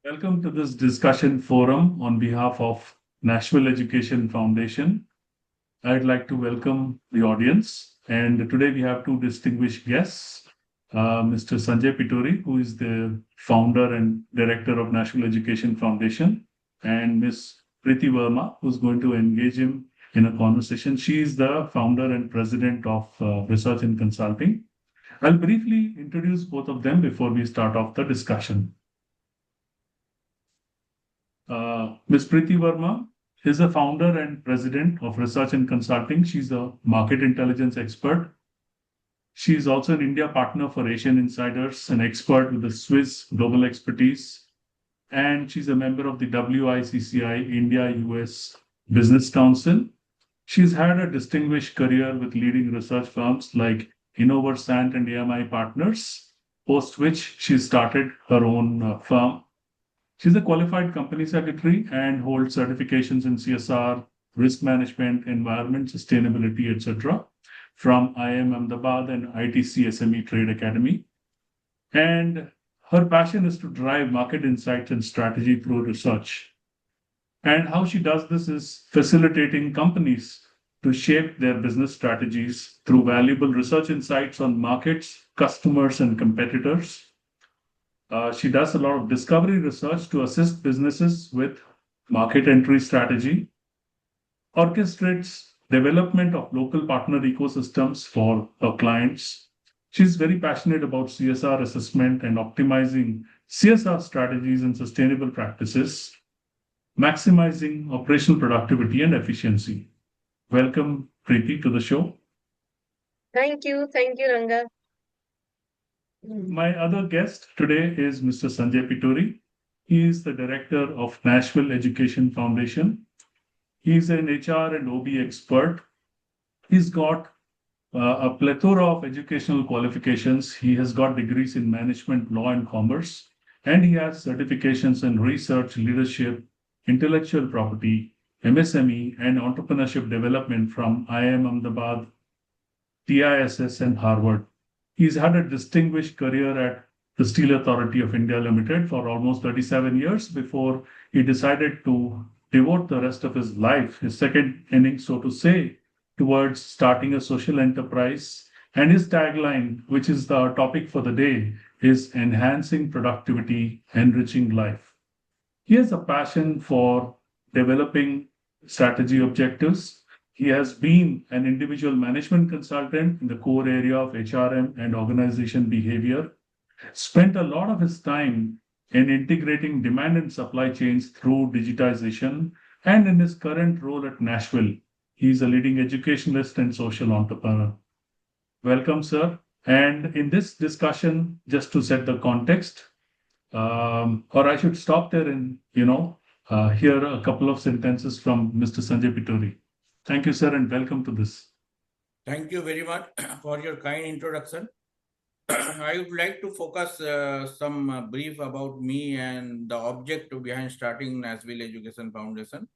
Welcome to this discussion forum on behalf of Nashville Education Foundation. I'd like to welcome the audience. And today we have two distinguished guests, Mr. Sanjay Pituri, who is the founder and director of Nashville Education Foundation, and Ms. Priti Verma, who's going to engage him in a conversation. She is the founder and president of Research and Consulting. I'll briefly introduce both of them before we start off the discussion. Ms. Priti Verma is a founder and president of Research and Consulting. She's a market intelligence expert. She is also an India partner for Asian Insiders, an expert with a Swiss global expertise, and she's a member of the WICCI India US Business Council. She's had a distinguished career with leading research firms like Innoversant and AMI Partners, post which she started her own firm. She's a qualified company secretary and holds certifications in CSR, risk management, environment, sustainability, etc. from IIM Ahmedabad and ITC SME Trade Academy. And her passion is to drive market insights and strategy through research. And how she does this is facilitating companies to shape their business strategies through valuable research insights on markets, customers, and competitors. She does a lot of discovery research to assist businesses with market entry strategy, orchestrates development of local partner ecosystems for her clients. She's very passionate about CSR assessment and optimizing CSR strategies and sustainable practices, maximizing operational productivity and efficiency. Welcome, Preeti, to the show. Thank you, Ranga. My other guest today is Mr. Sanjay Pituri. He is the director of Nashville Education Foundation. He's an HR and OB expert. He's got a plethora of educational qualifications. He has got degrees in management, law, and commerce, and he has certifications in research, leadership, intellectual property, MSME, and entrepreneurship development from IIM Ahmedabad, TISS, and Harvard. He's had a distinguished career at the Steel Authority of India Limited for almost 37 years before he decided to devote the rest of his life, his second innings, so to say, towards starting a social enterprise. And his tagline, which is the topic for the day, is enhancing productivity, enriching life. He has a passion for developing strategy objectives. He has been an individual management consultant in the core area of HRM and organization behavior, spent a lot of his time in integrating demand and supply chains through digitization, and in his current role at Nashville, he's a leading educationalist and social entrepreneur. Welcome, sir. And in this discussion, just to set the context, or I should stop there and, hear a couple of sentences from Mr. Sanjay Pituri. Thank you, sir, and welcome to this. Thank you very much for your kind introduction. I would like to focus some brief about me and the object behind starting Nashville Education Foundation.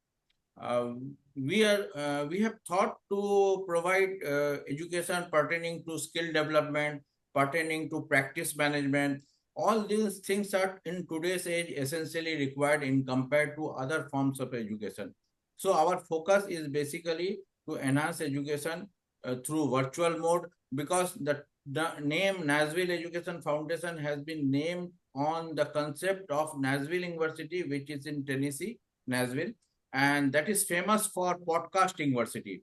We have thought to provide education pertaining to skill development, pertaining to practice management. All these things are in today's age essentially required in compared to other forms of education. So our focus is basically to enhance education through virtual mode, because the name Nashville Education Foundation has been named on the concept of Nashville University, which is in Tennessee, Nashville, and that is famous for podcast university.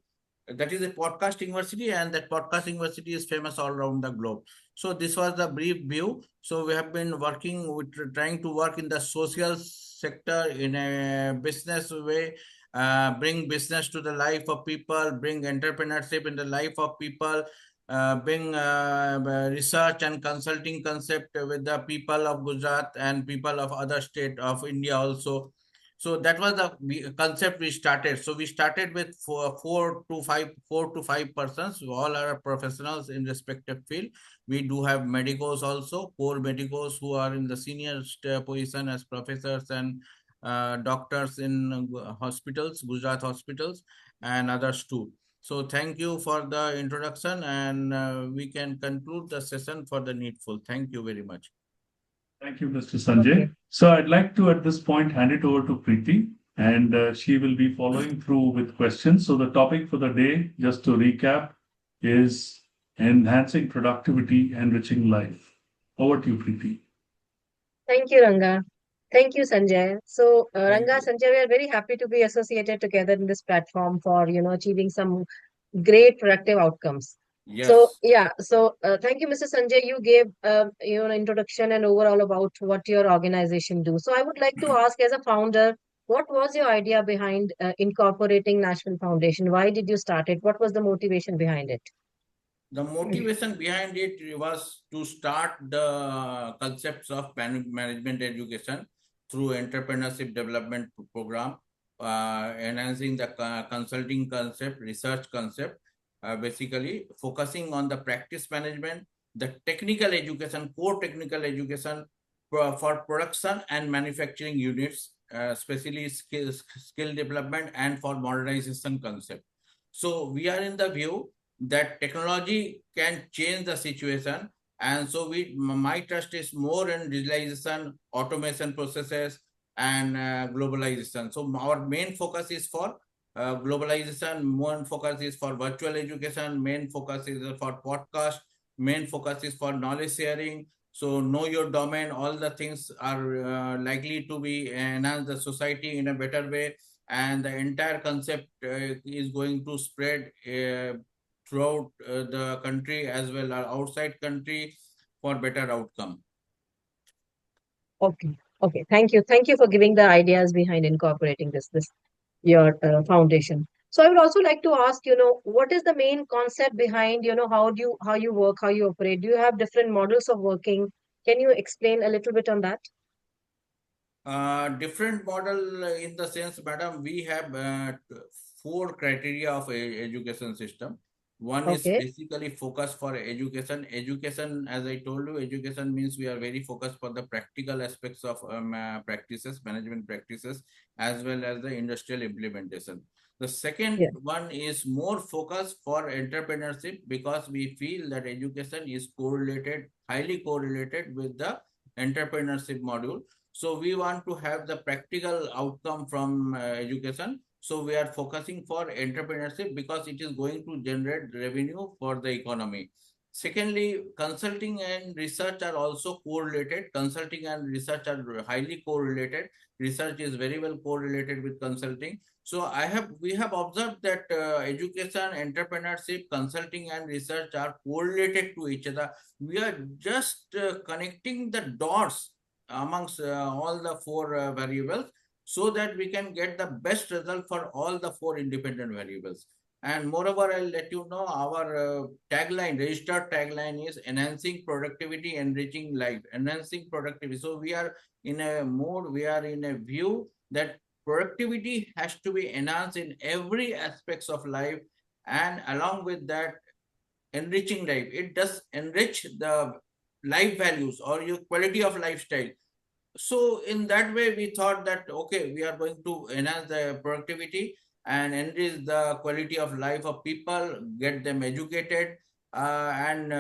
That is a podcast university, and that podcast university is famous all around the globe. So this was the brief view. So we have been working with trying to work in the social sector in a business way, bring business to the life of people, bring entrepreneurship in the life of people, bring research and consulting concept with the people of Gujarat and people of other state of India also. So that was the concept we started. So we started with four to five persons who all are professionals in respective field. We do have medicos also, core medicos who are in the senior position as professors and doctors in hospitals, Gujarat hospitals, and others too. So thank you for the introduction, and we can conclude the session for the needful. Thank you very much. Thank you, Mr. Sanjay. So I'd like to, at this point, hand it over to Preeti, and she will be following through with questions. So the topic for the day, just to recap, is enhancing productivity, enriching life. Over to you, Preeti. Thank you, Ranga. Thank you, Sanjay. So, Thank Ranga, you. Sanjay, we are very happy to be associated together in this platform for, achieving some great productive outcomes. So, Yes. yeah, so thank you, Mr. Sanjay. You gave, an introduction and overall about what your organization do. So, I would like to ask, as a founder, what was your idea behind incorporating National Foundation? Why did you start it? What was the motivation behind it? The motivation behind it was to start the concepts of management education through entrepreneurship development program, enhancing the consulting concept, research concept, basically focusing on the practice management, the technical education, core technical education for production and manufacturing units, especially skill development and for modernization concept. So we are in the view that technology can change the situation, and so my trust is more in digitalization, automation processes, and globalization. So our main focus is for globalization, main focus is for virtual education, main focus is for podcast, main focus is for knowledge sharing. So know your domain, all the things are likely to be enhance the society in a better way, and the entire concept is going to spread throughout the country as well as outside country for better outcome. Okay. Okay. Thank you. Thank you for giving the ideas behind incorporating this your foundation. So I would also like to ask, what is the main concept behind, how you work, how you operate? Do you have different models of working? Can you explain a little bit on that? Different model in the sense, madam, we have four criteria of education system. One is Okay. basically focus for education. Education, as I told you, education means we are very focused for the practical aspects of practices, management practices, as well as the industrial implementation. The second Yeah. one is more focus for entrepreneurship because we feel that education is correlated, highly correlated with the entrepreneurship module. So we want to have the practical outcome from education. So we are focusing for entrepreneurship because it is going to generate revenue for the economy. Secondly, consulting and research are also correlated. Consulting and research are highly correlated. Research is very well correlated with consulting. So we have observed that education, entrepreneurship, consulting, and research are correlated to each other. We are just connecting the dots amongst all the four variables so that we can get the best result for all the four independent variables. And moreover, I'll let you know our tagline, registered tagline is enhancing productivity, enriching life, enhancing productivity. So we are in a mode, we are in a view that productivity has to be enhanced in every aspects of life, and along with that, enriching life. It does enrich the life values or your quality of lifestyle. So in that way, we thought that, okay, we are going to enhance the productivity and enrich the quality of life of people, get them educated, and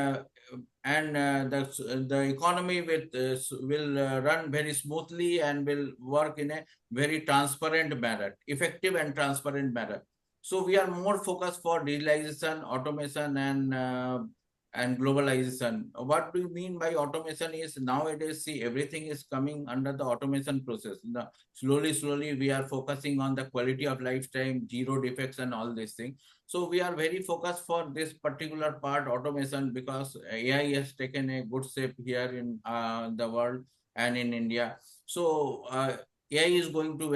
the economy will run very smoothly and will work in a very transparent manner, effective and transparent manner. So we are more focused for digitalization, automation, and globalization. What do you mean by automation is nowadays, see, everything is coming under the automation process. Slowly, we are focusing on the quality of lifetime, zero defects and all these things. So we are very focused for this particular part, automation, because AI has taken a good shape here in the world and in India. So AI is going to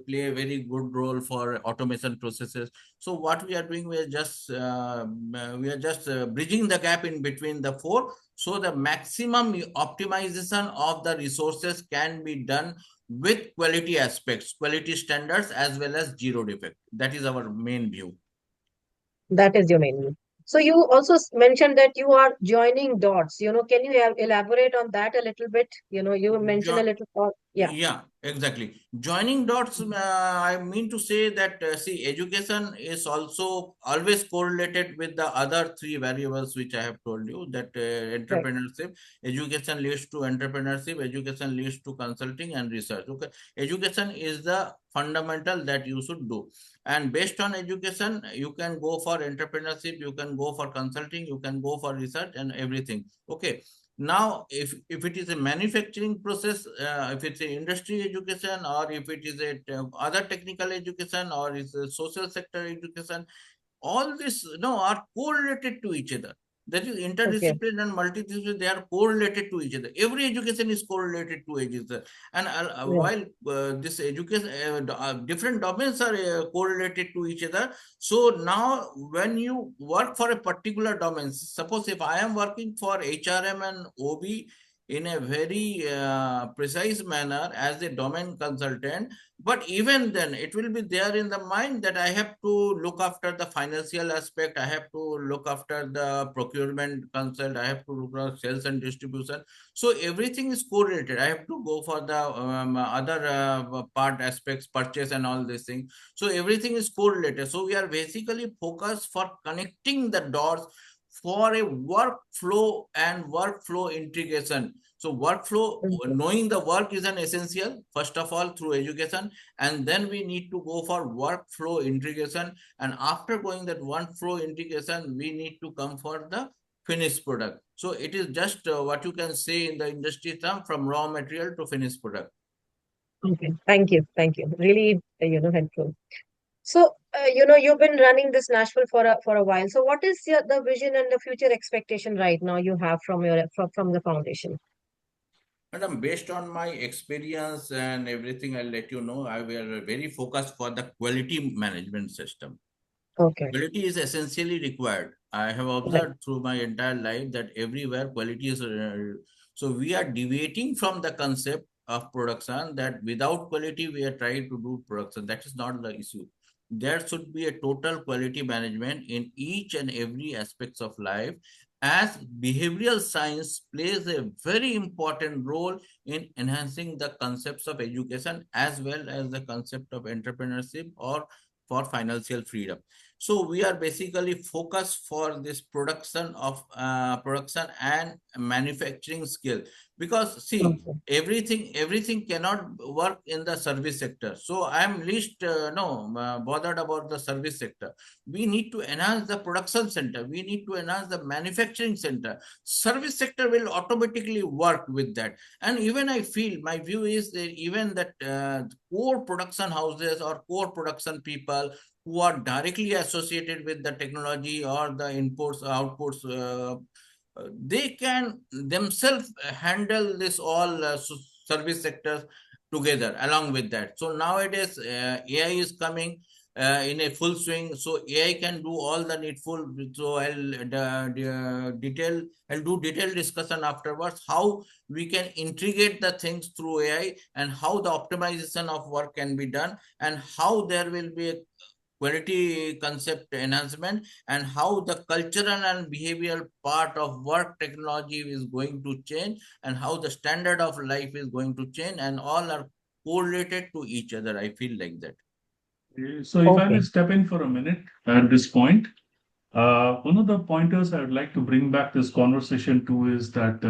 play a very good role for automation processes. So what we are doing, we are just bridging the gap in between the four, so the maximum optimization of the resources can be done with quality aspects, quality standards, as well as zero defect. That is our main view. That is your main need. So you also mentioned that you are joining dots. Can you elaborate on that a little bit? You mentioned a little. Yeah. Yeah, exactly. Joining dots, I mean to say that, see, education is also always correlated with the other three variables which I have told you, that Right. entrepreneurship, education leads to entrepreneurship, education leads to consulting and research. Okay. Education is the fundamental that you should do. And based on education, you can go for entrepreneurship, you can go for consulting, you can go for research and everything. Okay. Now, if it is a manufacturing process, if it's a industry education, or if it is a other technical education, or is a social sector education, all this are correlated to each other. That is Okay. interdiscipline and multidiscipline, they are correlated to each other. Every education is correlated to each other. And Yeah. while this education, different domains are correlated to each other. So now when you work for a particular domain, suppose if I am working for HRM and OB in a very precise manner as a domain consultant, but even then it will be there in the mind that I have to look after the financial aspect, I have to look after the procurement consult, I have to look after sales and distribution. So everything is correlated. I have to go for the other part aspects, purchase and all these things. So everything is correlated. So we are basically focused for connecting the dots for a workflow and workflow integration. So workflow, Okay. knowing the work is an essential, first of all, through education, and then we need to go for workflow integration. And after going that workflow integration, we need to come for the finished product. So it is just what you can say in the industry term, from raw material to finished product. Okay. Thank you. Thank you. Really, helpful. So, you've been running this Nashville for a while. So, what is the vision and the future expectation right now you have from the foundation? Madam, based on my experience and everything, I'll let you know. I will very focused for the quality management system. Okay. Quality is essentially required. I have Right. observed through my entire life that everywhere quality is. So we are deviating from the concept of production, that without quality we are trying to do production. That is not the issue. There should be a total quality management in each and every aspects of life, as behavioral science plays a very important role in enhancing the concepts of education as well as the concept of entrepreneurship or for financial freedom. So we are basically focused for this production and manufacturing skill, because see, Okay. everything cannot work in the service sector. So I am least no bothered about the service sector. We need to enhance the production center, we need to enhance the manufacturing center. Service sector will automatically work with that. And even I feel, my view is that even that core production houses or core production people who are directly associated with the technology or the inputs, outputs, they can themselves handle this all service sectors together along with that. So nowadays, AI is coming in a full swing. So AI can do all the needful. So I'll do detailed discussion afterwards how we can integrate the things through AI, and how the optimization of work can be done, and how there will be a quality concept enhancement, and how the cultural and behavioral part of work technology is going to change, and how the standard of life is going to change, and all are correlated to each other. I feel like that. So, if I may Okay. step in for a minute at this point, one of the pointers I would like to bring back this conversation to is that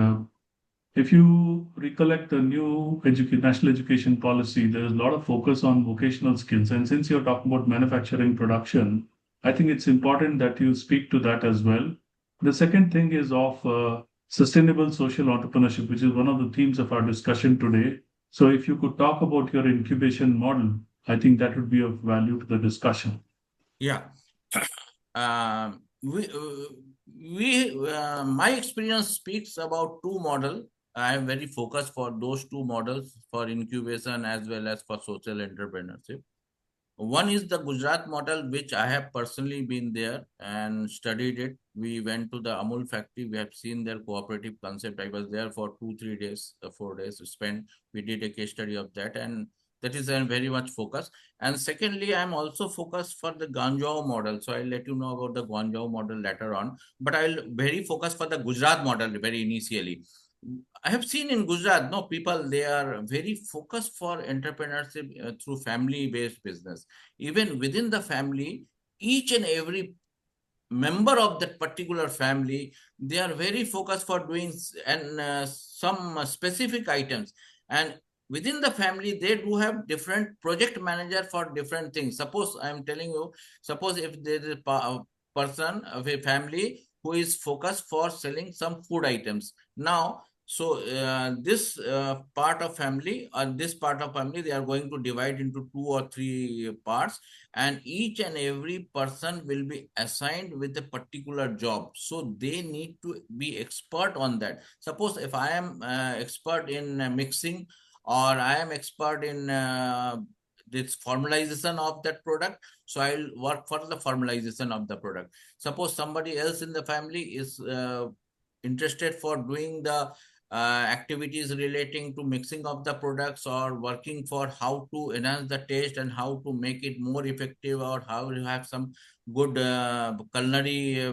if you recollect the new national education policy, there is a lot of focus on vocational skills. And since you're talking about manufacturing production, I think it's important that you speak to that as well. The second thing is of sustainable social entrepreneurship, which is one of the themes of our discussion today. So if you could talk about your incubation model, I think that would be of value to the discussion. Yeah. Um, my experience speaks about two model. I am very focused for those two models, for incubation as well as for social entrepreneurship. One is the Gujarat model, which I have personally been there and studied it. We went to the Amul factory. We have seen their cooperative concept. I was there for 2 3 days, 4 days spent. We did a case study of that, and that is very much focused. And secondly, I am also focused for the Ganjao model. So I'll let you know about the Ganjao model later on. But I'll very focus for the Gujarat model very initially. I have seen in Gujarat, no people, they are very focused for entrepreneurship through family-based business. Even within the family, each and every member of that particular family, they are very focused for doing some specific items. And within the family, they do have different project manager for different things. Suppose I am telling you, suppose if there is a person of a family who is focused for selling some food items. Now, so this part of family, or this part of family, they are going to divide into 2 or 3 parts, and each and every person will be assigned with a particular job, so they need to be expert on that. Suppose if I am expert in mixing, or I am expert in this formalization of that product, so I'll work for the formalization of the product. Suppose somebody else in the family is interested for doing the activities relating to mixing of the products, or working for how to enhance the taste and how to make it more effective, or how to have some good culinary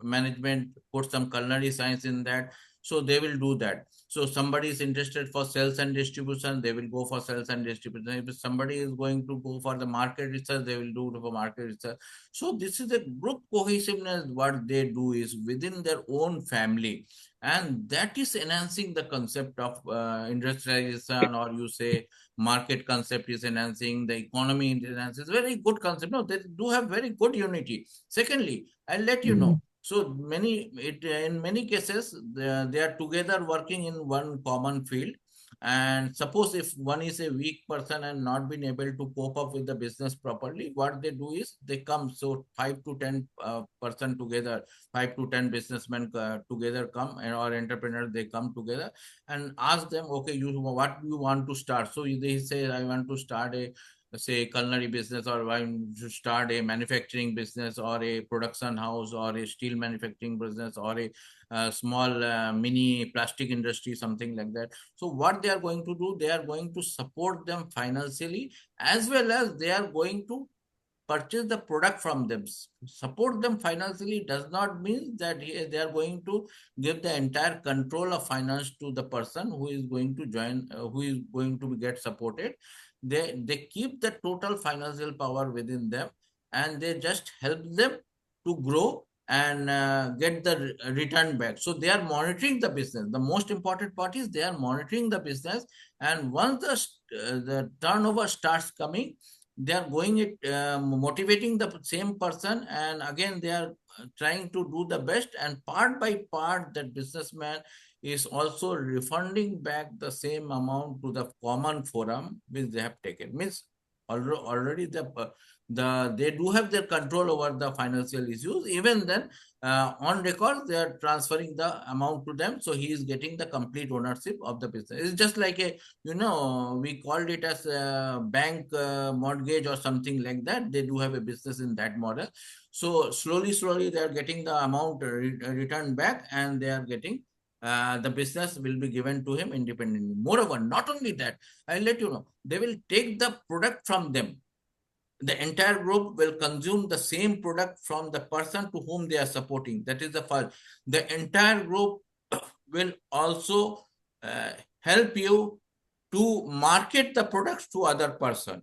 management, put some culinary science in that, so they will do that. So somebody is interested for sales and distribution, they will go for sales and distribution. If somebody is going to go for the market research, they will do for market research. So this is a group cohesiveness. What they do is within their own family, and that is enhancing the concept of industrialization, or you say market concept is enhancing the economy, enhances very good concept. No, they do have very good unity. Secondly, I'll let you know, so in many cases they are together working in one common field. And suppose if one is a weak person and not been able to cope up with the business properly, what they do is they come. So 5 to 10 person together, 5 to 10 businessmen together come, and or entrepreneurs, they come together and ask them, okay, you what you want to start. So they say, I want to start a, say, culinary business, or I want to start a manufacturing business, or a production house, or a steel manufacturing business, or a small mini plastic industry, something like that. So what they are going to do, they are going to support them financially, as well as they are going to purchase the product from them. Support them financially does not mean that they are going to give the entire control of finance to the person who is going to join, who is going to get supported. They keep the total financial power within them, and they just help them to grow and get the return back. So they are monitoring the business. The most important part is they are monitoring the business, and once the turnover starts coming, they are going it motivating the same person, and again they are trying to do the best, and part by part that businessman is also refunding back the same amount to the common forum which they have taken. Means already they do have their control over the financial issues. Even then, on record, they are transferring the amount to them, so he is getting the complete ownership of the business. It's just like a, we called it as a bank mortgage or something like that. They do have a business in that model. So slowly they are getting the amount returned back, and they are getting the business will be given to him independently. Moreover, not only that, I'll let you know, they will take the product from them. The entire group will consume the same product from the person to whom they are supporting. That is the first. The entire group will also help you to market the products to other person.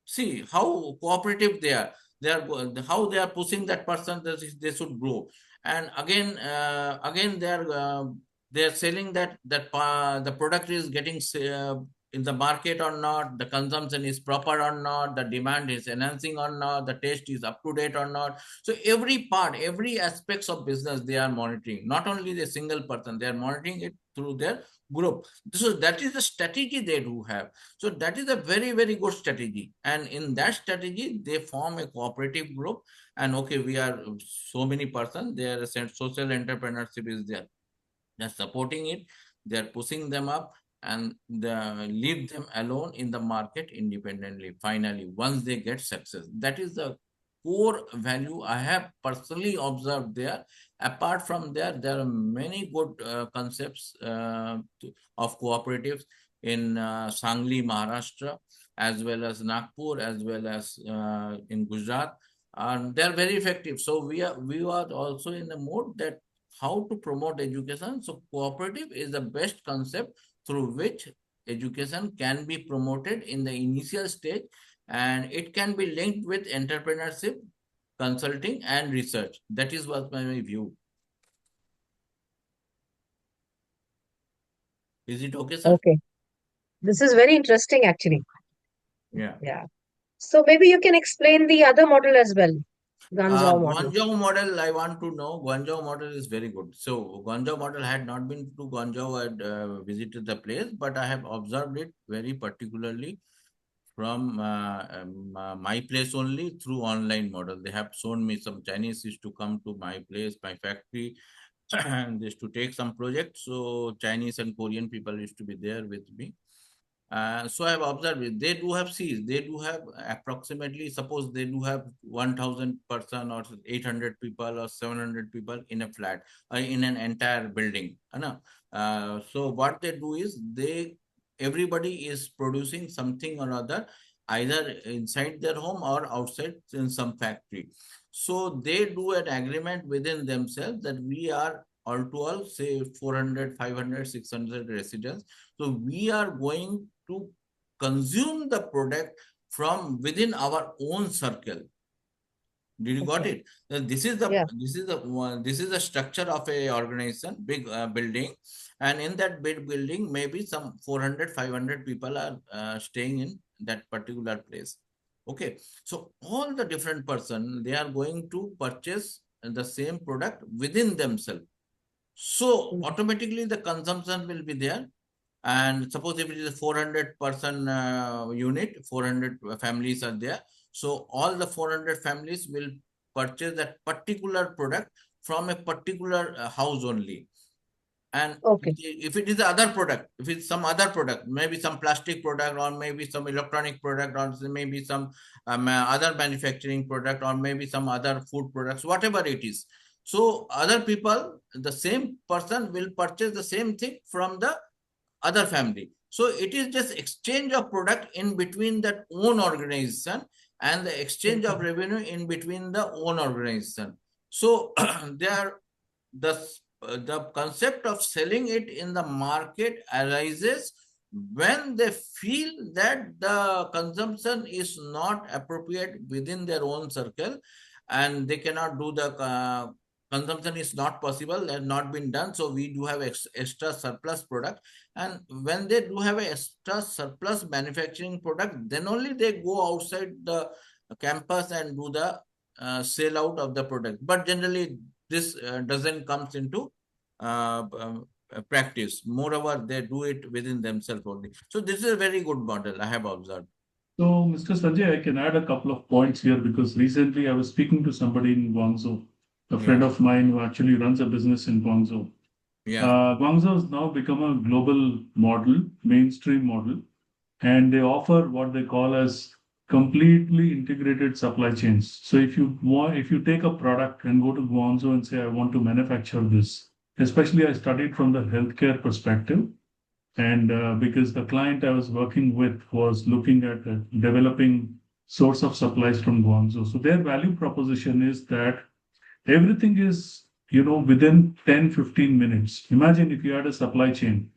See how cooperative they are. They are how they are pushing that person that they should grow. And again they are selling that the product is getting in the market or not, the consumption is proper or not, the demand is enhancing or not, the taste is up to date or not. So every part, every aspects of business they are monitoring. Not only the single person, they are monitoring it through their group. So that is the strategy they do have. So that is a very, very good strategy. And in that strategy, they form a cooperative group. And okay, we are so many persons, their social entrepreneurship is there. They're supporting it, they're pushing them up, and leave them alone in the market independently. Finally, once they get success, that is the core value I have personally observed there. Apart from there are many good concepts of cooperatives in Sangli, Maharashtra, as well as Nagpur, as well as in Gujarat, and they're very effective. So we are also in the mode that how to promote education. So cooperative is the best concept through which education can be promoted in the initial stage, and it can be linked with entrepreneurship, consulting, and research. That is what my view. Is it okay, sir? Okay. This is very interesting, actually. Yeah. Yeah. So maybe you can explain the other model as well, Ganjao model. Guangzhou model, I want to know. Guangzhou model is very good. So Guangzhou model, had not been to Guangzhou and visited the place, but I have observed it very particularly from my place only through online model. They have shown me some Chinese used to come to my place, my factory, and they used to take some projects. So Chinese and Korean people used to be there with me. So I have observed it. They do have seas. They do have approximately, suppose they do have 1,000 person or 800 people or 700 people in a flat, in an entire building. So what they do is everybody is producing something or other, either inside their home or outside in some factory. So they do an agreement within themselves that we are all to all, say 400, 500, 600 residents. So we are going to consume the product from within our own circle. Did you got Okay. it? This is the Yeah. this is the structure of a organization, big building, and in that big building, maybe some 400, 500 people are staying in that particular place. Okay, so all the different person, they are going to purchase the same product within themselves. So Mm. automatically the consumption will be there. And suppose if it is a 400 person unit, 400 families are there. So all the 400 families will purchase that particular product from a particular house only. And Okay. if it is the other product, if it's some other product, maybe some plastic product, or maybe some electronic product, or maybe some other manufacturing product, or maybe some other food products, whatever it is. So other people, the same person will purchase the same thing from the other family. So it is just exchange of product in between that own organization, and the exchange of Okay. revenue in between the own organization. So there, the the concept of selling it in the market arises when they feel that the consumption is not appropriate within their own circle, and they cannot do the consumption is not possible and not been done. So we do have extra surplus product, and when they do have a extra surplus manufacturing product, then only they go outside the campus and do the sale out of the product. But generally this doesn't comes into practice. Moreover, they do it within themselves only. So this is a very good model I have observed. So, Mr. Sanjay, I can add a couple of points here because recently I was speaking to somebody in Guangzhou, a friend Yeah, of mine who actually runs a business in Guangzhou. yeah. Guangzhou has now become a global model, mainstream model, and they offer what they call as completely integrated supply chains. So if you take a product and go to Guangzhou and say, I want to manufacture this, especially I studied from the healthcare perspective, and because the client I was working with was looking at developing source of supplies from Guangzhou. So their value proposition is that everything is, within 10, 15 minutes. Imagine if you had a supply chain.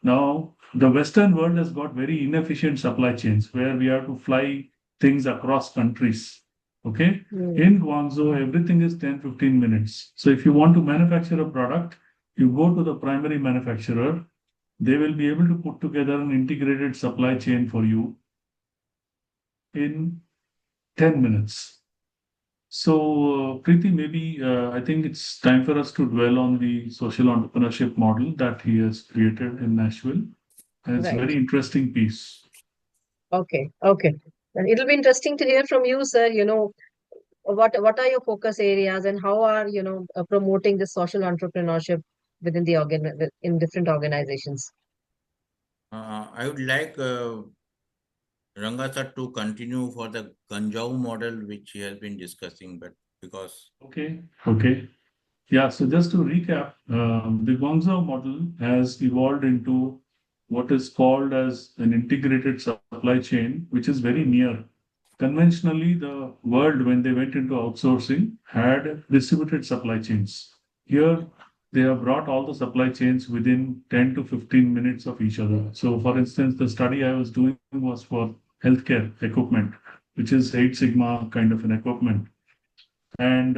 Now, the Western world has got very inefficient supply chains where we have to fly things across countries. Okay. Mm. In Guangzhou, everything is 10, 15 minutes. So if you want to manufacture a product, you go to the primary manufacturer. They will be able to put together an integrated supply chain for you in 10 minutes. So, Preeti, maybe I think it's time for us to dwell on the social entrepreneurship model that he has created in Nashville. And it's a Right. very interesting piece. Okay. Okay. And it'll be interesting to hear from you, sir, what are your focus areas and how are, promoting the social entrepreneurship within the in different organizations? I would like Ranga sir to continue for the Ganjau model which he has been discussing, but because Okay. Okay. Yeah. So, just to recap, the Guangzhou model has evolved into what is called as an integrated supply chain, which is very near. Conventionally, the world, when they went into outsourcing, had distributed supply chains. Here, they have brought all the supply chains within 10 to 15 minutes of each other. So, for instance, the study I was doing was for healthcare equipment, which is 8 Sigma kind of an equipment. And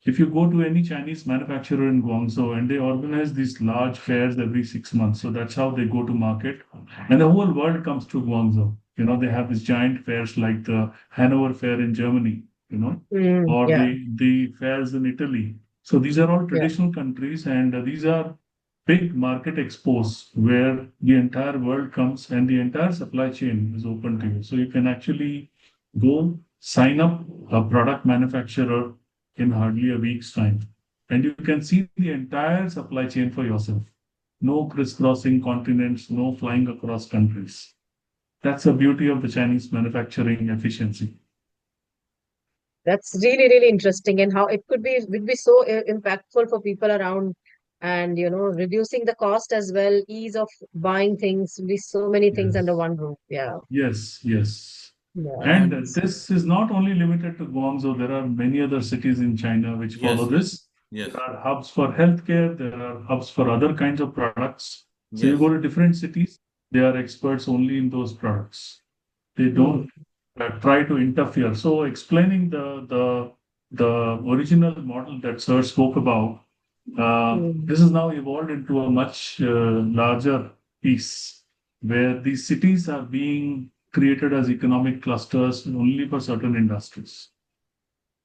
if you go to any Chinese manufacturer in Guangzhou, and they organize these large fairs every 6 months, so that's how they go to market. And the whole world comes to Guangzhou. They have these giant fairs like the Hanover Fair in Germany, or Yeah, the fairs in Italy. So these are all yeah. traditional countries, and these are big market expos where the entire world comes and the entire supply chain is open to you. So you can actually go sign up a product manufacturer in hardly a week's time, and you can see the entire supply chain for yourself. No crisscrossing continents, no flying across countries. That's the beauty of the Chinese manufacturing efficiency. That's really, really interesting, and how it would be so impactful for people around, and reducing the cost as well, ease of buying things, be so many things under Yes. one roof. Yeah, Yes, yes. yeah. And And this is not only limited to Guangzhou. There are many other cities in China which follow yes, yes, this. yes, There are hubs for healthcare. There are hubs for other kinds of products. So you yes, go to different cities, they are experts only in those products. They Hmm. don't try to interfere. So explaining the original model that Sir spoke about, Hmm. this has now evolved into a much larger piece where these cities are being created as economic clusters only for certain industries.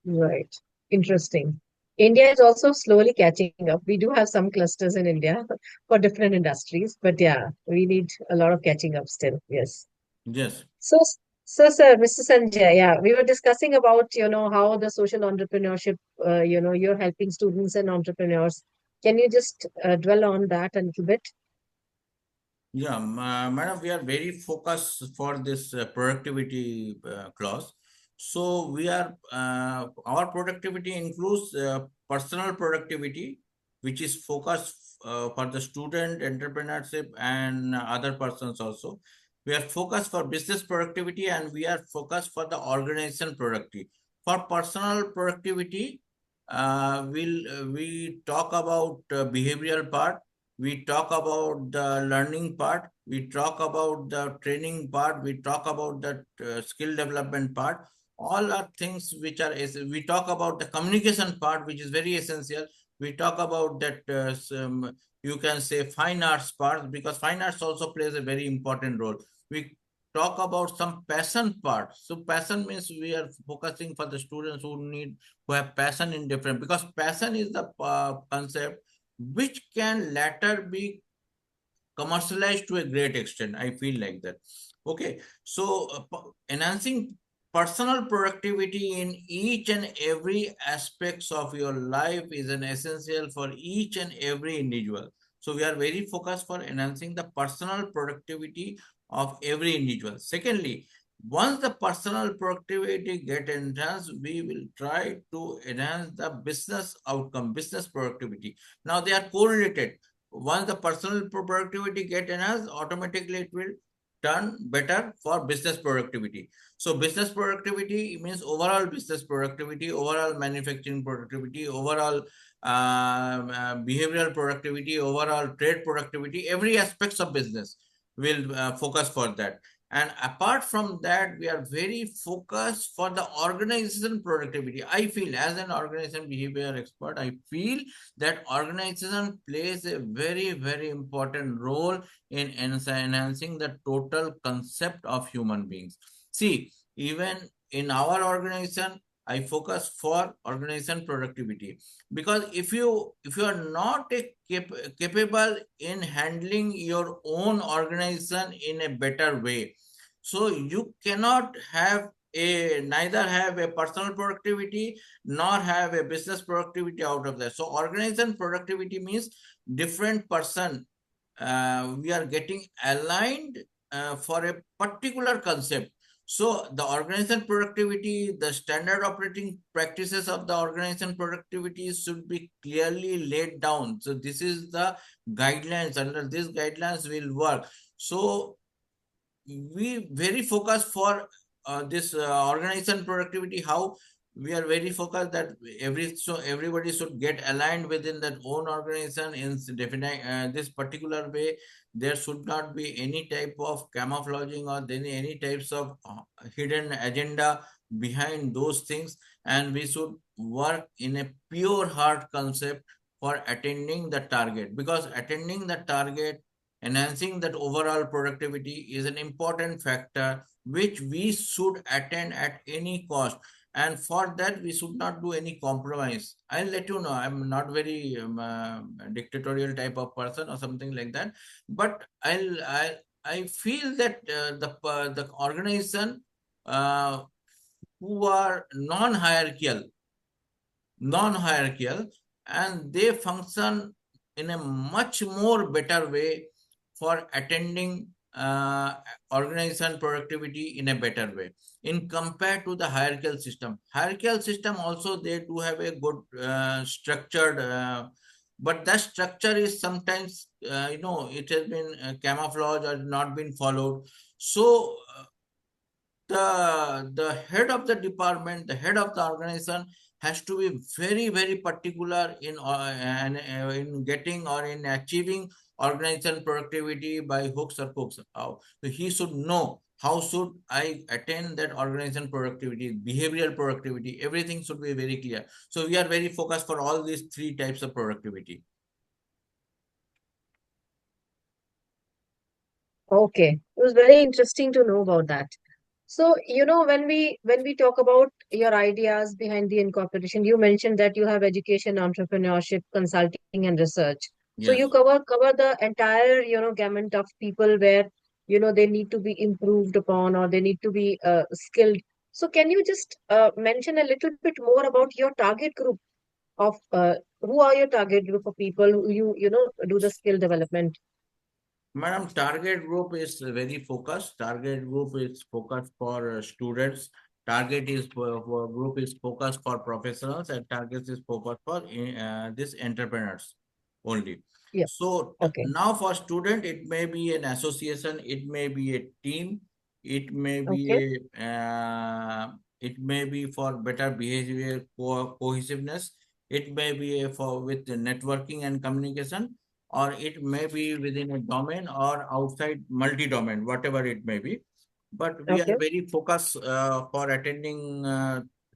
Right. Interesting. India is also slowly catching up. We do have some clusters in India for different industries, but yeah, we need a lot of catching up still. Yes. yes. So, so, sir, Mr. Sanjay, yeah, we were discussing about, how the social entrepreneurship, you're helping students and entrepreneurs. Can you just dwell on that a little bit? Yeah, madam, we are very focused for this productivity clause. So we are our productivity includes personal productivity, which is focused for the student entrepreneurship and other persons also. We are focused for business productivity, and we are focused for the organization productivity. For personal productivity, we talk about behavioral part, we talk about the learning part, we talk about the training part, we talk about the skill development part. All are things which are we talk about the communication part, which is very essential. We talk about that you can say fine arts part, because fine arts also plays a very important role. We talk about some passion part. So passion means we are focusing for the students who have passion in different, because passion is the concept which can later be commercialized to a great extent. I feel like that. Okay, so enhancing personal productivity in each and every aspects of your life is an essential for each and every individual. So we are very focused for enhancing the personal productivity of every individual. Secondly, once the personal productivity get enhanced, we will try to enhance the business outcome, business productivity. Now they are correlated. Once the personal productivity get enhanced, automatically it will turn better for business productivity. So business productivity means overall business productivity, overall manufacturing productivity, overall behavioral productivity, overall trade productivity, every aspects of business will focus for that. And apart from that, we are very focused for the organization productivity. I feel, as an organization behavior expert, I feel that organization plays a very, very important role in enhancing the total concept of human beings. See, even in our organization, I focus for organization productivity, because if you are not capable in handling your own organization in a better way, so you cannot have a neither have a personal productivity nor have a business productivity out of that. So organization productivity means different person, we are getting aligned for a particular concept. So the organization productivity, the standard operating practices of the organization productivity should be clearly laid down. So this is the guidelines. Under these guidelines will work. So we very focus for this organization productivity. How? we are very focused that everybody should get aligned within that own organization in defining this particular way. There should not be any type of camouflaging or any types of hidden agenda behind those things, and we should work in a pure heart concept for attending the target, because attending the target, enhancing that overall productivity is an important factor which we should attend at any cost. And for that we should not do any compromise. I'll let you know, I'm not very dictatorial type of person or something like that, but I feel that the organization uh, who are non-hierarchical, and they function in a much more better way for attending organization productivity in a better way in compared to the hierarchical system. Also they do have a good structured, but that structure is sometimes it has been camouflaged or not been followed. So the head of the department, the head of the organization has to be very very particular in in getting or in achieving organization productivity by hooks or crooks. So he should know how should I attain that organization productivity, behavioral productivity, everything should be very clear. So we are very focused for all these three types of productivity. Okay, it was very interesting to know about that. So, when we talk about your ideas behind the incorporation, you mentioned that you have education, entrepreneurship, consulting, and research. So you Yes. cover the entire, gamut of people where, they need to be improved upon or they need to be skilled. So can you just mention a little bit more about your target group of who are your target group of people who do the skill development? Madam, target group is very focused. Target group is focused for students. Target is for group is focused for professionals, and target is focused for these entrepreneurs only. Yeah. So Okay. now for student, it may be an association, it may be a team, it may Okay. be it may be for better behavior cohesiveness. It may be for with the networking and communication, or it may be within a domain or outside multi-domain, whatever it may be. But we are Okay. very focused for attending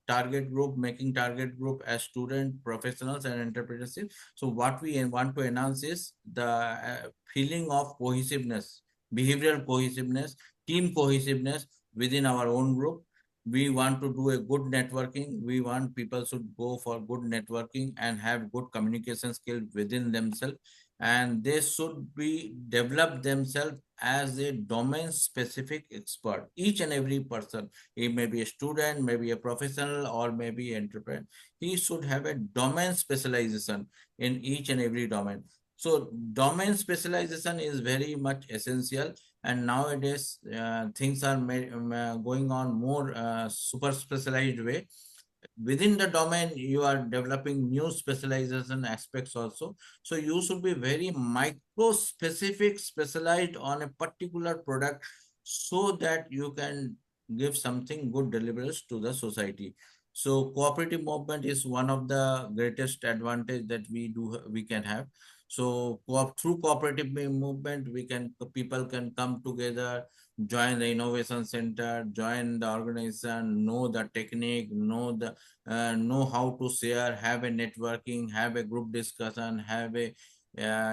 target group, making target group as student, professionals, and entrepreneurship. So what we want to enhance is the feeling of cohesiveness, behavioral cohesiveness, team cohesiveness within our own group. We want to do a good networking. We want people should go for good networking and have good communication skill within themselves, and they should be develop themselves as a domain specific expert. Each and every person, he may be a student, maybe a professional, or maybe entrepreneur, he should have a domain specialization in each and every domain. So domain specialization is very much essential, and nowadays things are going on more super specialized way. Within the domain you are developing new specialization aspects also. So you should be very micro specific, specialized on a particular product, so that you can give something good deliverables to the society. So cooperative movement is one of the greatest advantage that we can have. So through cooperative movement, we can people can come together, join the innovation center, join the organization, know the technique, know how to share, have a networking, have a group discussion, have a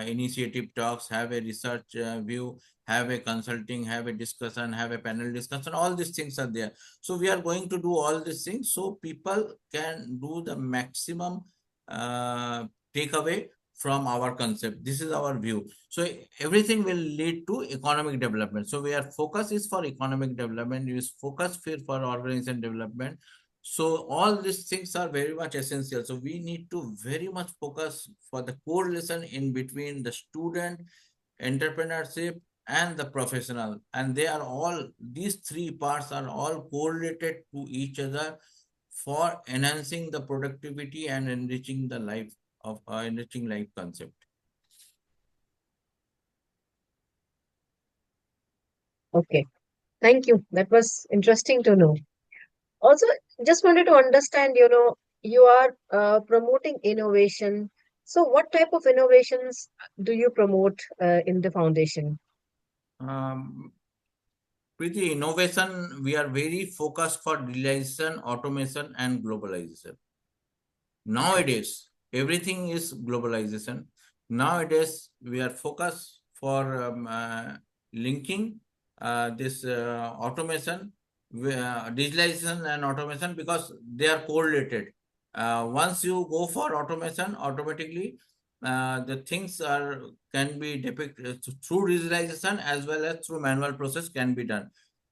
initiative talks, have a research view, have a consulting, have a discussion, have a panel discussion. All these things are there. So we are going to do all these things so people can do the maximum uh, takeaway from our concept. This is our view. So everything will lead to economic development. So our focus is for economic development, is focus for organization development. So all these things are very much essential. So we need to very much focus for the correlation in between the student, entrepreneurship, and the professional. And they are all, these three parts are all correlated to each other for enhancing the productivity and enriching the life of enriching life concept. Okay. Thank you. That was interesting to know. Also, just wanted to understand, you are promoting innovation. So what type of innovations do you promote in the foundation? Um, with the innovation, we are very focused for digitalization, automation, and globalization. Nowadays, everything is globalization. Nowadays, we are focused for linking this automation, digitalization and automation, because they are correlated. Once you go for automation, automatically the things are can be depicted through digitalization as well as through manual process can be done.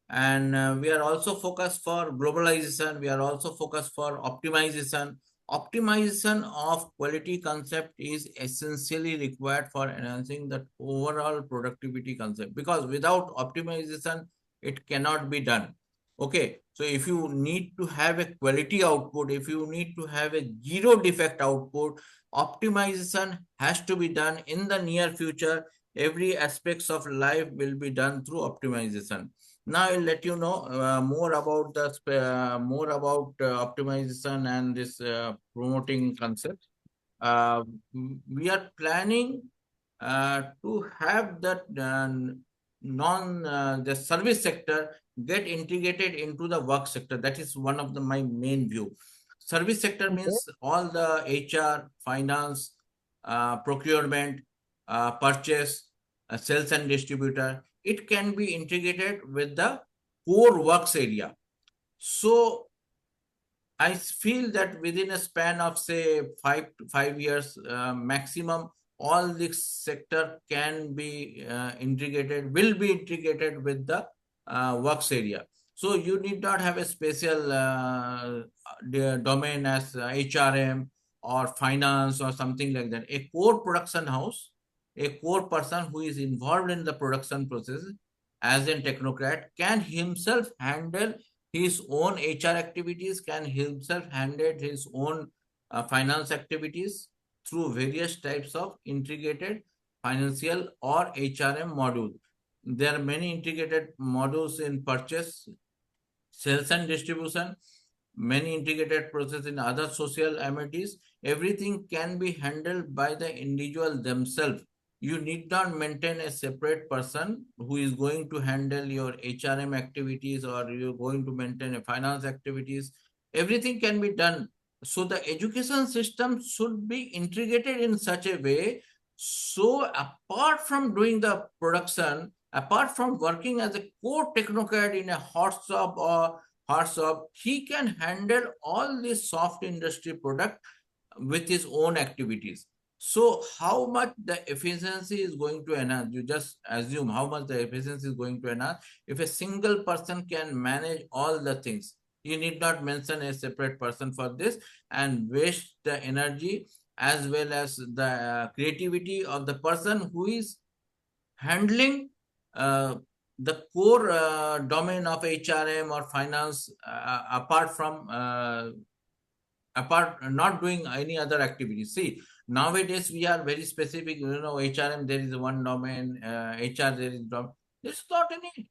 And we are also focused for globalization. We are also focused for optimization. Optimization of quality concept is essentially required for enhancing the overall productivity concept, because without optimization it cannot be done. Okay, so if you need to have a quality output, if you need to have a zero defect output, optimization has to be done in the near future. Every aspects of life will be done through optimization. Now I'll let you know more about optimization and this promoting concept. Uh, we are planning to have that the service sector get integrated into the work sector. That is one of my main view. Service sector Okay. means all the HR, finance, procurement, purchase, sales and distributor. It can be integrated with the core works area. So I feel that within a span of say 5 years maximum, all this sector can be integrated, will be integrated with the works area. So you need not have a special domain as HRM or finance or something like that. A core production house, a core person who is involved in the production process as a technocrat can himself handle his own HR activities, can himself handle his own finance activities through various types of integrated financial or HRM module. There are many integrated modules in purchase, sales and distribution, many integrated process in other social amenities. Everything can be handled by the individual themselves. You need not maintain a separate person who is going to handle your HRM activities, or you're going to maintain a finance activities. Everything can be done. So the education system should be integrated in such a way. So apart from doing the production, apart from working as a core technocrat in a hot shop or he can handle all these soft industry product with his own activities. So how much the efficiency is going to enhance? You just assume how much the efficiency is going to enhance if a single person can manage all the things. You need not mention a separate person for this and waste the energy as well as the creativity of the person who is handling uh, the core domain of HRM or finance, apart not doing any other activity. See, nowadays we are very specific. HRM there is one domain, HR there is domain. There's not any.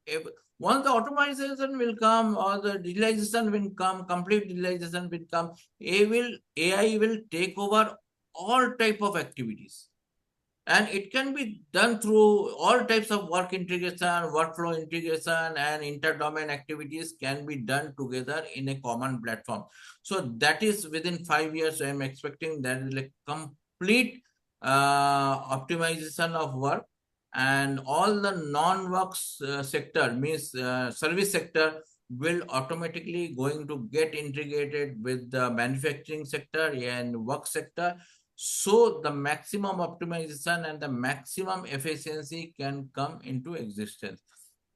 Once the automation will come or the digitalization will come, complete digitalization will come, AI will take over all type of activities, and it can be done through all types of work integration, workflow integration, and inter-domain activities can be done together in a common platform. So that is within 5 years I am expecting that is like complete optimization of work, and all the non-works sector means service sector will automatically going to get integrated with the manufacturing sector and work sector. So the maximum optimization and the maximum efficiency can come into existence.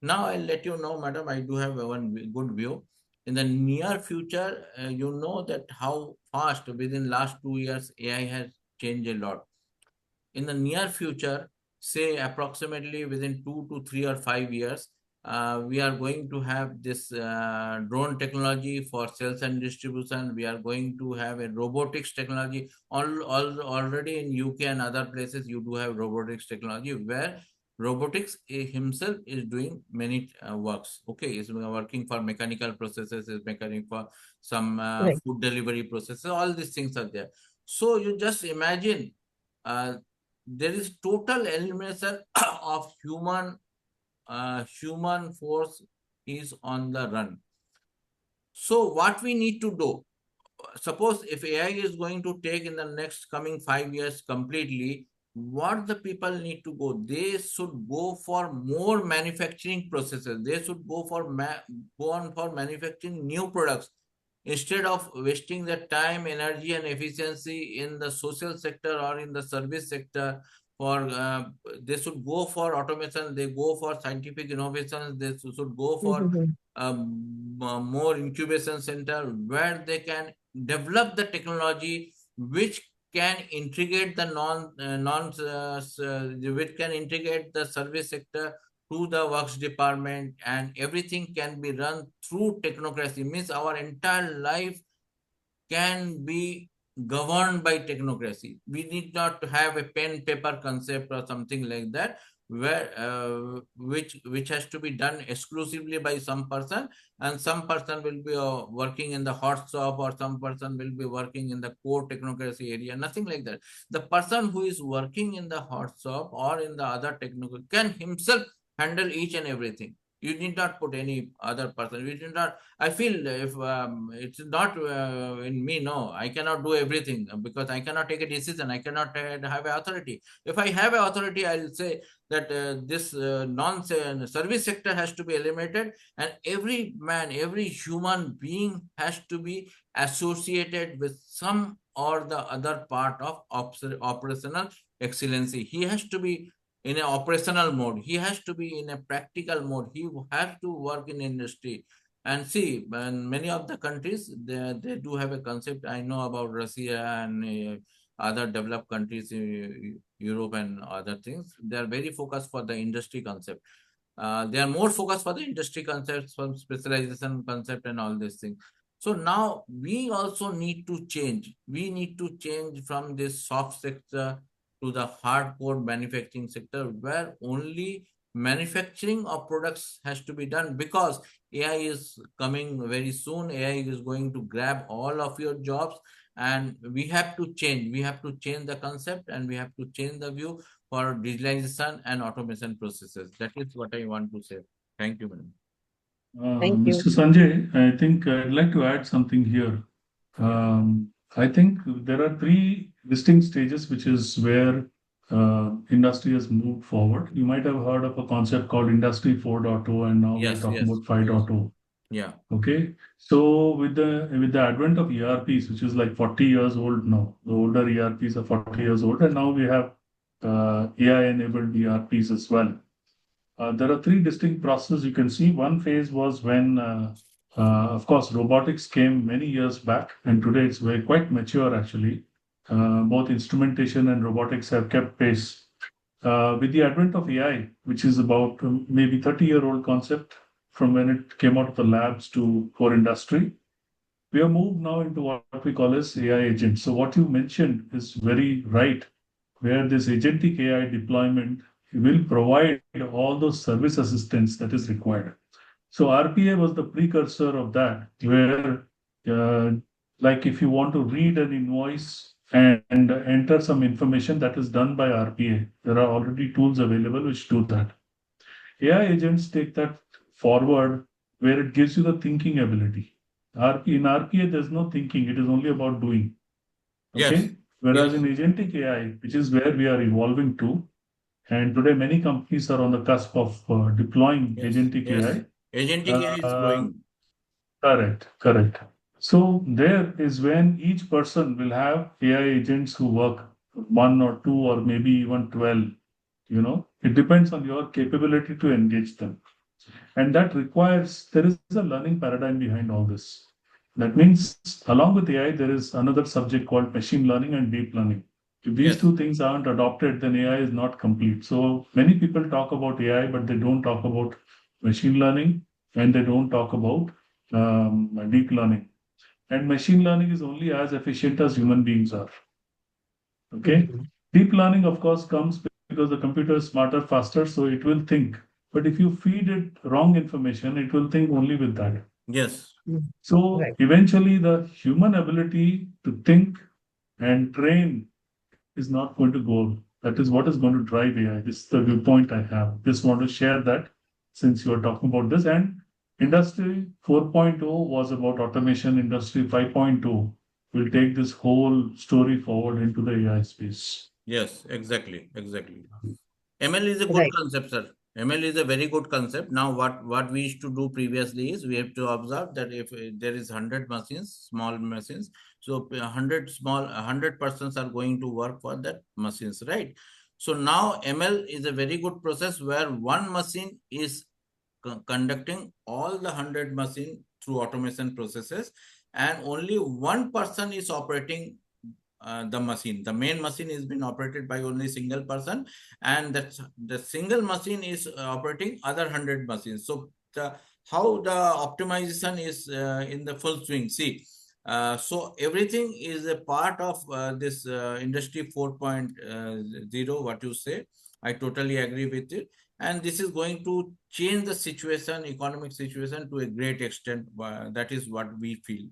Now I'll let you know, madam, I do have one good view. In the near future, you know that how fast within last 2 years AI has changed a lot. In the near future, say approximately within 2 to 3 or 5 years, we are going to have this drone technology for sales and distribution. We are going to have a robotics technology. Already in UK and other places, you do have robotics technology where robotics himself is doing many works. Okay, is working for mechanical processes, is mechanic for some Right. food delivery processes. All these things are there. So you just imagine uh, there is total elimination of human force is on the run. So what we need to do, suppose if AI is going to take in the next coming 5 years completely, what the people need to go? They should go for more manufacturing processes. They should go for go on for manufacturing new products instead of wasting their time, energy, and efficiency in the social sector or in the service sector. For they should go for automation. They go for scientific innovations. They should go for Mm-hmm. more incubation center where they can develop the technology which can integrate the which can integrate the service sector to the works department, and everything can be run through technocracy. Means our entire life can be governed by technocracy. We need not to have a pen paper concept or something like that, where which has to be done exclusively by some person, and some person will be working in the hot shop, or some person will be working in the core technocracy area. Nothing like that. The person who is working in the hot shop or in the other technical can himself handle each and everything. You need not put any other person. You need not. I feel if it's not in me, no, I cannot do everything because I cannot take a decision. I cannot have a authority. If I have a authority, I'll say that this non-service sector has to be eliminated, and every man, every human being has to be associated with some or the other part of operational excellency. He has to be in an operational mode. He has to be in a practical mode. He has to work in industry. And see, in many of the countries, they do have a concept. I know about Russia and other developed countries, Europe and other things. They are very focused for the industry concept. They are more focused for the industry concepts, from specialization concept and all these things. So now we also need to change. We need to change from this soft sector to the hardcore manufacturing sector, where only manufacturing of products has to be done, because AI is coming very soon. AI is going to grab all of your jobs, and we have to change. We have to change the concept, and we have to change the view for digitalization and automation processes. That is what I want to say. Thank you, madam. Thank you. Mr. Sanjay, I think I'd like to add something here. I think there are three distinct stages, which is where industry has moved forward. You might have heard of a concept called Industry 4.0, and now we are Yes, talking yes, about yes. 5.0. Yeah. Okay, so with the advent of ERPs, which is like 40 years old now, the older ERPs are 40 years old, and now we have AI-enabled ERPs as well. There are three distinct processes you can see. One phase was when, of course, robotics came many years back, and today it's very quite mature actually. Both instrumentation and robotics have kept pace. With the advent of AI, which is about maybe 30-year-old concept from when it came out of the labs to core industry, we have moved now into what we call as AI agents. So what you mentioned is very right, where this agentic AI deployment will provide all those service assistance that is required. So RPA was the precursor of that, where uh, like if you want to read an invoice and enter some information, that is done by RPA. There are already tools available which do that. AI agents take that forward, where it gives you the thinking ability. In RPA, there's no thinking, it is only about doing. Yes, Okay. Whereas yes, in agentic AI, which is where we are evolving to, and today many companies are on the cusp of deploying yes, agentic yes. AI. Agentic AI is Uh, growing. Correct, correct. So there is when each person will have AI agents who work one or two or maybe even 12. It depends on your capability to engage them. And that requires, there is a learning paradigm behind all this. That means, along with AI, there is another subject called machine learning and deep learning. If these Yes, two things aren't adopted, then AI is not complete. So many people talk about AI, but they don't talk about machine learning and they don't talk about deep learning. And machine learning is only as efficient as human beings are. Okay. Mhm. Deep learning, of course, comes because the computer is smarter, faster, so it will think. But if you feed it wrong information, it will think only with that. Yes. So Right. eventually, the human ability to think and train is not going to go. That is what is going to drive AI. This is the viewpoint I have. Just want to share that since you are talking about this. And Industry 4.0 was about automation. Industry 5.0 will take this whole story forward into the AI space. Yes, exactly, exactly. ML is a good Right. concept, sir. ML is a very good concept. Now, what we used to do previously is we have to observe that if there is 100 machines, small machines, so 100 persons are going to work for that machines, right? So now ML is a very good process where one machine is conducting all the 100 machine through automation processes, and only one person is operating the machine. The main machine is being operated by only single person, and that's the single machine is operating other 100 machines. So the how the optimization is in the full swing. See, so everything is a part of this industry 4.0, what you say. I totally agree with it. And this is going to change the situation, economic situation to a great extent. That is what we feel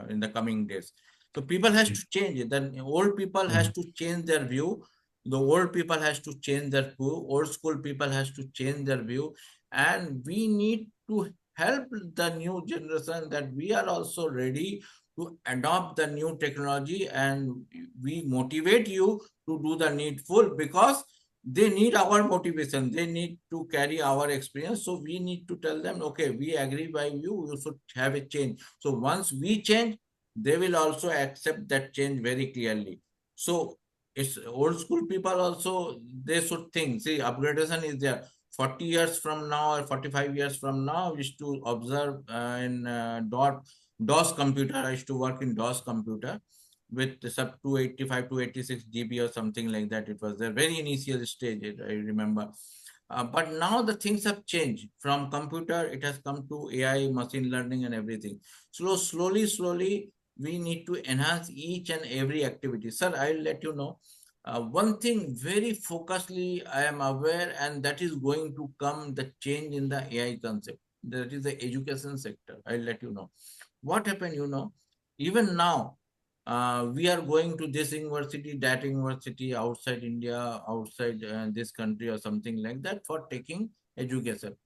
in the coming days. So people has to change it. Then old people has to change their view. The old people has to change their view. Old school people has to change their view. And we need to help the new generation that we are also ready to adopt the new technology, and we motivate you to do the needful because they need our motivation. They need to carry our experience. So we need to tell them, okay, we agree by you, you should have a change. So once we change, they will also accept that change very clearly. So it's old school people also, they should think, see, upgradation is there. 40 years from now or 45 years from now, we used to observe in DOS computer. I used to work in DOS computer with sub 285 to 86 GB or something like that. It was the very initial stage, I remember. But now the things have changed. From computer, it has come to AI, machine learning, and everything. Slowly, we need to enhance each and every activity. Sir, I'll let you know. One thing very focusedly I am aware, and that is going to come the change in the AI concept. That is the education sector. I'll let you know. What happened, even now, we are going to this university, that university, outside India, outside this country or something like that for taking education.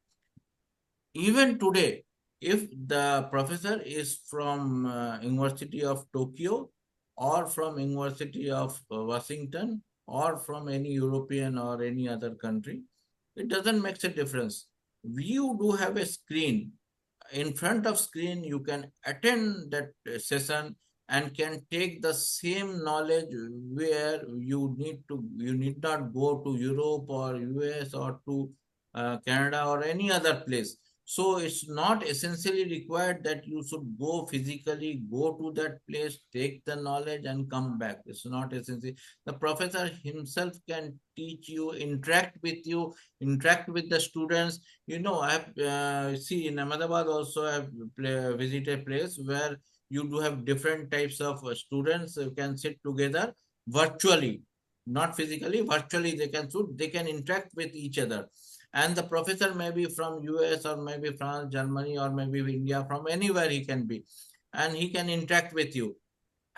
Even today, if the professor is from University of Tokyo or from University of Washington or from any European or any other country, it doesn't make a difference. You do have a screen. In front of screen, you can attend that session and can take the same knowledge where you need not go to Europe or US or to Canada or any other place. So it's not essentially required that you should go physically, go to that place, take the knowledge and come back. It's not essential. The professor himself can teach you, interact with the students. I have see in Ahmedabad also I have visited a place where you do have different types of students who can sit together virtually, not physically, virtually they can interact with each other. And the professor may be from US or maybe France, Germany, or maybe India, from anywhere he can be, and he can interact with you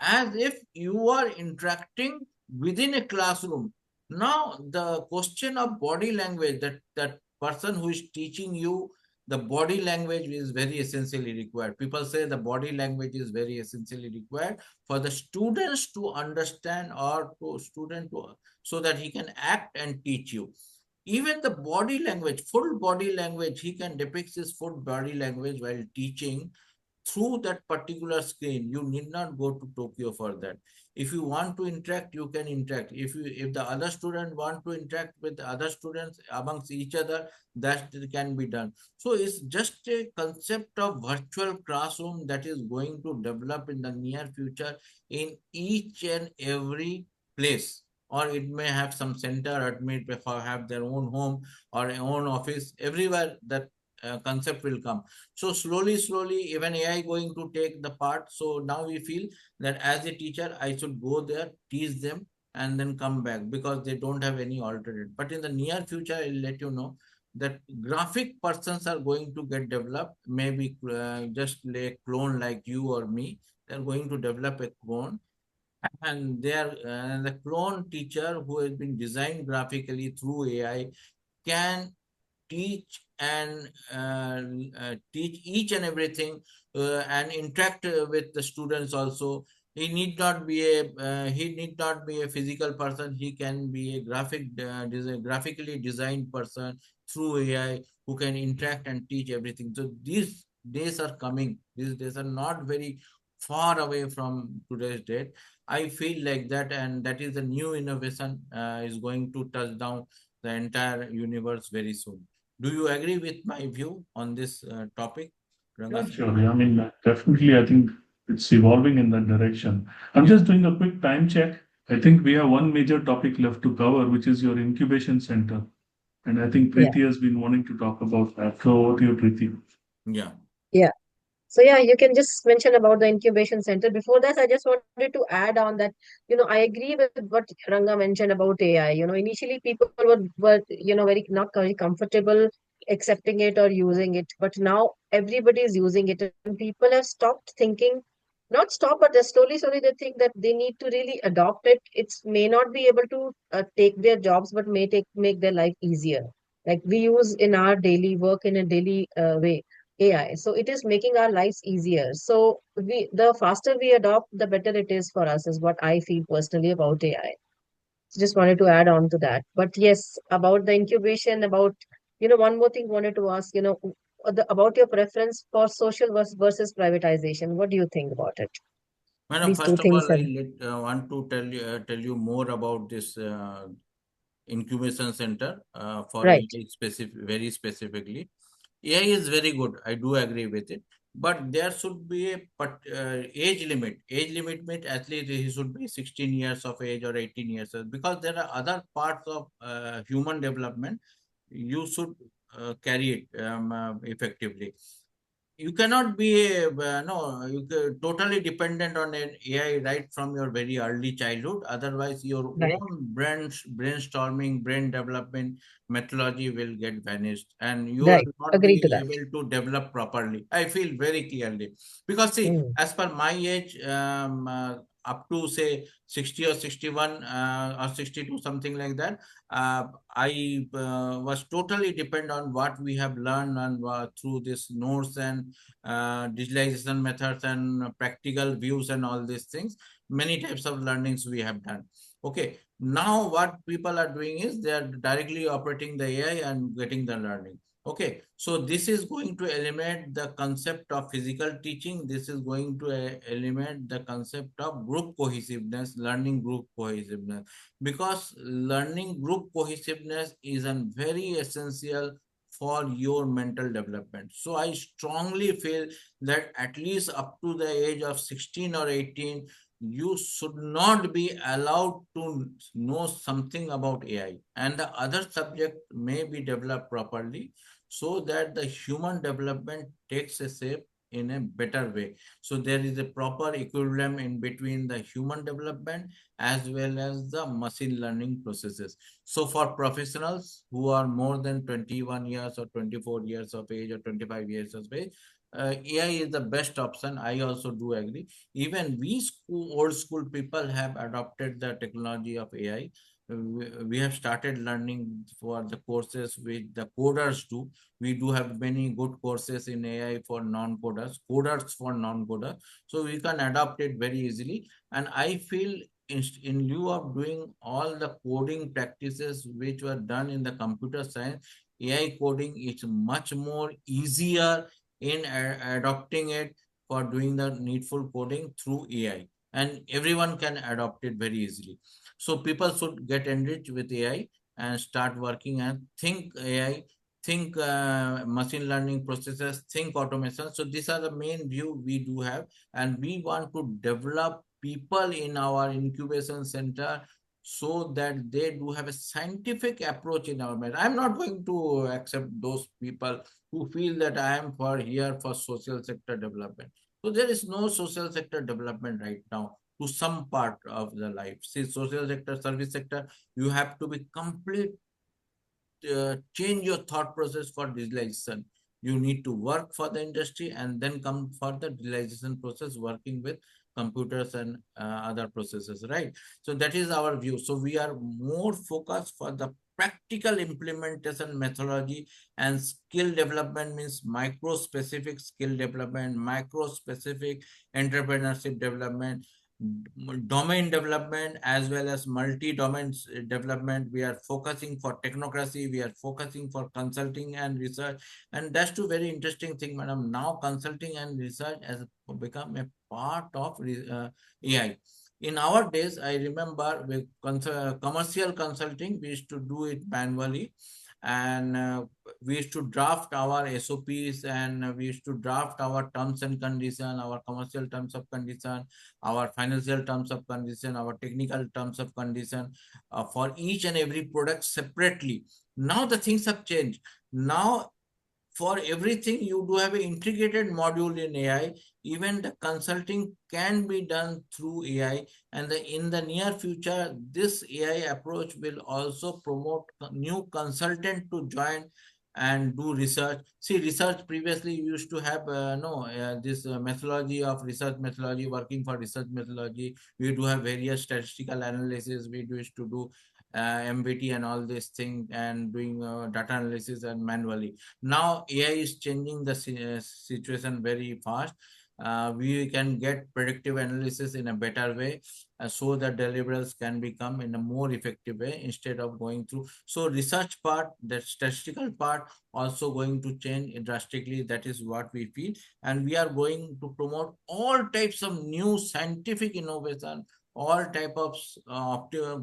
as if you are interacting within a classroom. Now, the question of body language, that person who is teaching you, the body language is very essentially required. People say the body language is very essentially required for the students to understand or to student to, so that he can act and teach you. Even the body language, full body language, he can depict his full body language while teaching through that particular screen. You need not go to Tokyo for that. If you want to interact, you can interact. If the other student want to interact with the other students amongst each other, that can be done. So it's just a concept of virtual classroom that is going to develop in the near future in each and every place. Or it may have some center, or it may have their own home or own office. Everywhere that concept will come. So slowly, even AI going to take the part. So now we feel that as a teacher, I should go there, teach them, and then come back because they don't have any alternative. But in the near future, I'll let you know that graphic persons are going to get developed, maybe just a clone like you or me. They're going to develop a clone, and they are the clone teacher who has been designed graphically through AI can teach and teach each and everything and interact with the students also. He need not be a physical person. He can be a graphically designed person through AI who can interact and teach everything. So these days are coming. These days are not very far away from today's date. I feel like that, and that is the new innovation is going to touch down the entire universe very soon. Do you agree with my view on this topic, Yeah, Rangas? sure. I mean, definitely, I think it's evolving in that direction. I'm just doing a quick time check. I think we have one major topic left to cover, which is your incubation center. And I think Yeah. Preeti has been wanting to talk about that. So over to you, Preeti. Yeah. Yeah. So yeah, you can just mention about the incubation center. Before that, I just wanted to add on that, I agree with what Ranga mentioned about AI. Initially people were very not very comfortable accepting it or using it, but now everybody is using it, and people have stopped thinking, not stop, but they slowly they think that they need to really adopt it. It's may not be able to take their jobs, but may make their life easier. Like we use in our daily work in a daily way AI. So it is making our lives easier. So the faster we adopt, the better it is for us, is what I feel personally about AI. So just wanted to add on to that. But yes, about the incubation, one more thing wanted to ask, about your preference for social versus privatization. What do you think about it? Madam, These two first of things all, are want to tell you more about this incubation center for right, AI very specifically. AI is very good. I do agree with it, but there should be a age limit. Age limit means at least he should be 16 years of age or 18 years old, because there are other parts of human development you should carry it effectively. You cannot be totally dependent on an AI right from your very early childhood. Otherwise, your right, own brainstorming, brain development methodology will get vanished, and you will right. not Agree to be that. able to develop properly. I feel very clearly, because see, Mm, as per my age, up to say 60 or 61 or 62, something like that, I was totally dependent on what we have learned and through this notes and digitalization methods and practical views and all these things. Many types of learnings we have done. Okay, now what people are doing is they are directly operating the AI and getting the learning. Okay, so this is going to eliminate the concept of physical teaching. This is going to eliminate the concept of group cohesiveness, learning group cohesiveness, because learning group cohesiveness is a very essential for your mental development. So I strongly feel that at least up to the age of 16 or 18, you should not be allowed to know something about AI, and the other subject may be developed properly so that the human development takes a shape in a better way. So there is a proper equilibrium in between the human development as well as the machine learning processes. So for professionals who are more than 21 years or 24 years of age or 25 years of age, AI is the best option. I also do agree. Even old school people have adopted the technology of AI. We have started learning for the courses which the coders do. We do have many good courses in AI for non-coders, coders for non-coders. So we can adopt it very easily. And I feel in lieu of doing all the coding practices which were done in the computer science, AI coding is much more easier in adopting it for doing the needful coding through AI. And everyone can adopt it very easily. So people should get enriched with AI and start working and think AI, think machine learning processes, think automation. So these are the main view we do have, and we want to develop people in our incubation center so that they do have a scientific approach in our mind. I'm not going to accept those people who feel that I am for here for social sector development. So there is no social sector development right now. to some part of the life. See, social sector, service sector, you have to be complete, change your thought process for digitalization. You need to work for the industry and then come for the digitalization process, working with computers and other processes, right? So that is our view. So we are more focused for the practical implementation methodology, and skill development means micro specific skill development, micro specific entrepreneurship development, domain development, as well as multi-domain development. We are focusing for technocracy, we are focusing for consulting and research. And that's two very interesting thing, madam. Now consulting and research has become a part of AI. In our days, I remember with commercial consulting, we used to do it manually, and we used to draft our SOPs, and we used to draft our terms and condition, our commercial terms of condition, our financial terms of condition, our technical terms of condition, for each and every product separately. Now the things have changed. Now for everything you do have an integrated module in AI. Even the consulting can be done through AI, and in the near future, this AI approach will also promote new consultant to join and do research. See, research previously used to have this methodology of research methodology, working for research methodology. We do have various statistical analysis. We used to do MBT and all these things, and doing data analysis and manually. Now AI is changing the situation very fast. We can get predictive analysis in a better way, so that deliverables can become in a more effective way instead of going through. So research part, the statistical part also going to change drastically. That is what we feel. And we are going to promote all types of new scientific innovation, all type of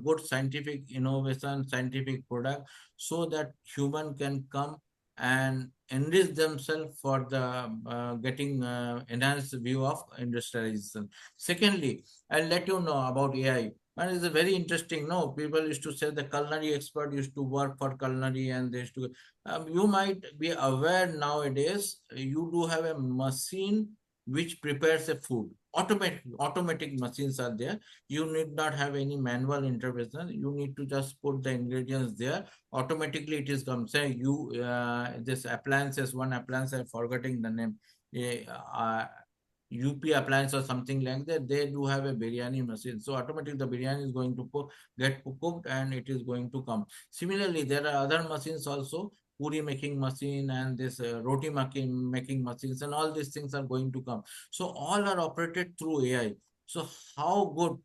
good scientific innovation, scientific product, so that human can come and enrich themselves for the getting enhanced view of industrialization. Secondly, I'll let you know about AI. And it's a very interesting. No, people used to say the culinary expert used to work for culinary, and they used to. You might be aware nowadays, you do have a machine which prepares a food. Automatic machines are there. You need not have any manual intervention. You need to just put the ingredients there. Automatically it is come. Say you this appliances, one appliance, I'm forgetting the name. UP appliance or something like that, they do have a biryani machine. So automatically the biryani is going to get cooked, and it is going to come. Similarly, there are other machines also, puri making machine, and this roti making machines, and all these things are going to come. So all are operated through AI. So how good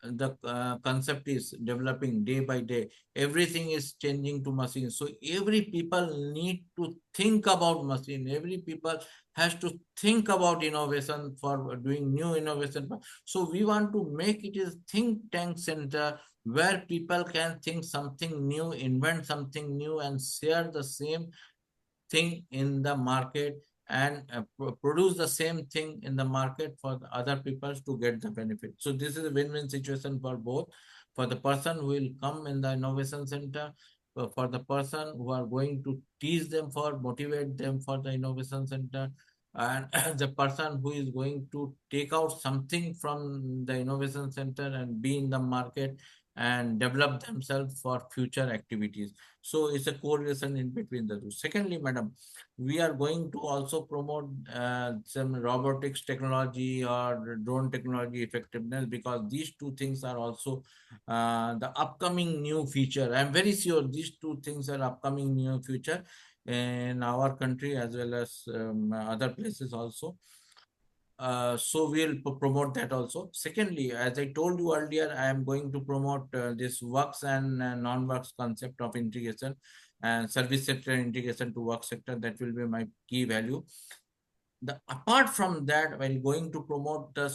the concept is developing day by day. Everything is changing to machine. So every people need to think about machine. Every people has to think about innovation for doing new innovation. So we want to make it a think tank center where people can think something new, invent something new, and share the same thing in the market, and produce the same thing in the market for the other people to get the benefit. So this is a win-win situation for both, for the person who will come in the innovation center, for the person who are going to teach them, for motivate them for the innovation center, and the person who is going to take out something from the innovation center and be in the market and develop themselves for future activities. So it's a correlation in between the two. Secondly, madam, we are going to also promote some robotics technology or drone technology effectiveness, because these two things are also the upcoming new feature. I'm very sure these two things are upcoming new future in our country as well as other places also. So we'll promote that also. Secondly, as I told you earlier, I am going to promote this works and non-works concept of integration, and service sector integration to work sector. That will be my key value. Apart from that, while going to promote the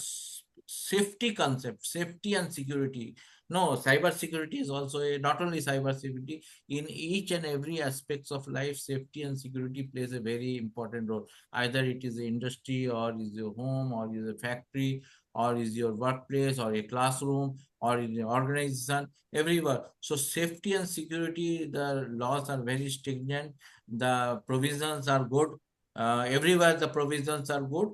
safety concept, safety and security. No, cyber security is also not only cyber security, in each and every aspects of life, safety and security plays a very important role. Either it is the industry, or is your home, or is a factory, or is your workplace, or a classroom, or in the organization, everywhere. So safety and security, the laws are very stringent. The provisions are good. Everywhere the provisions are good.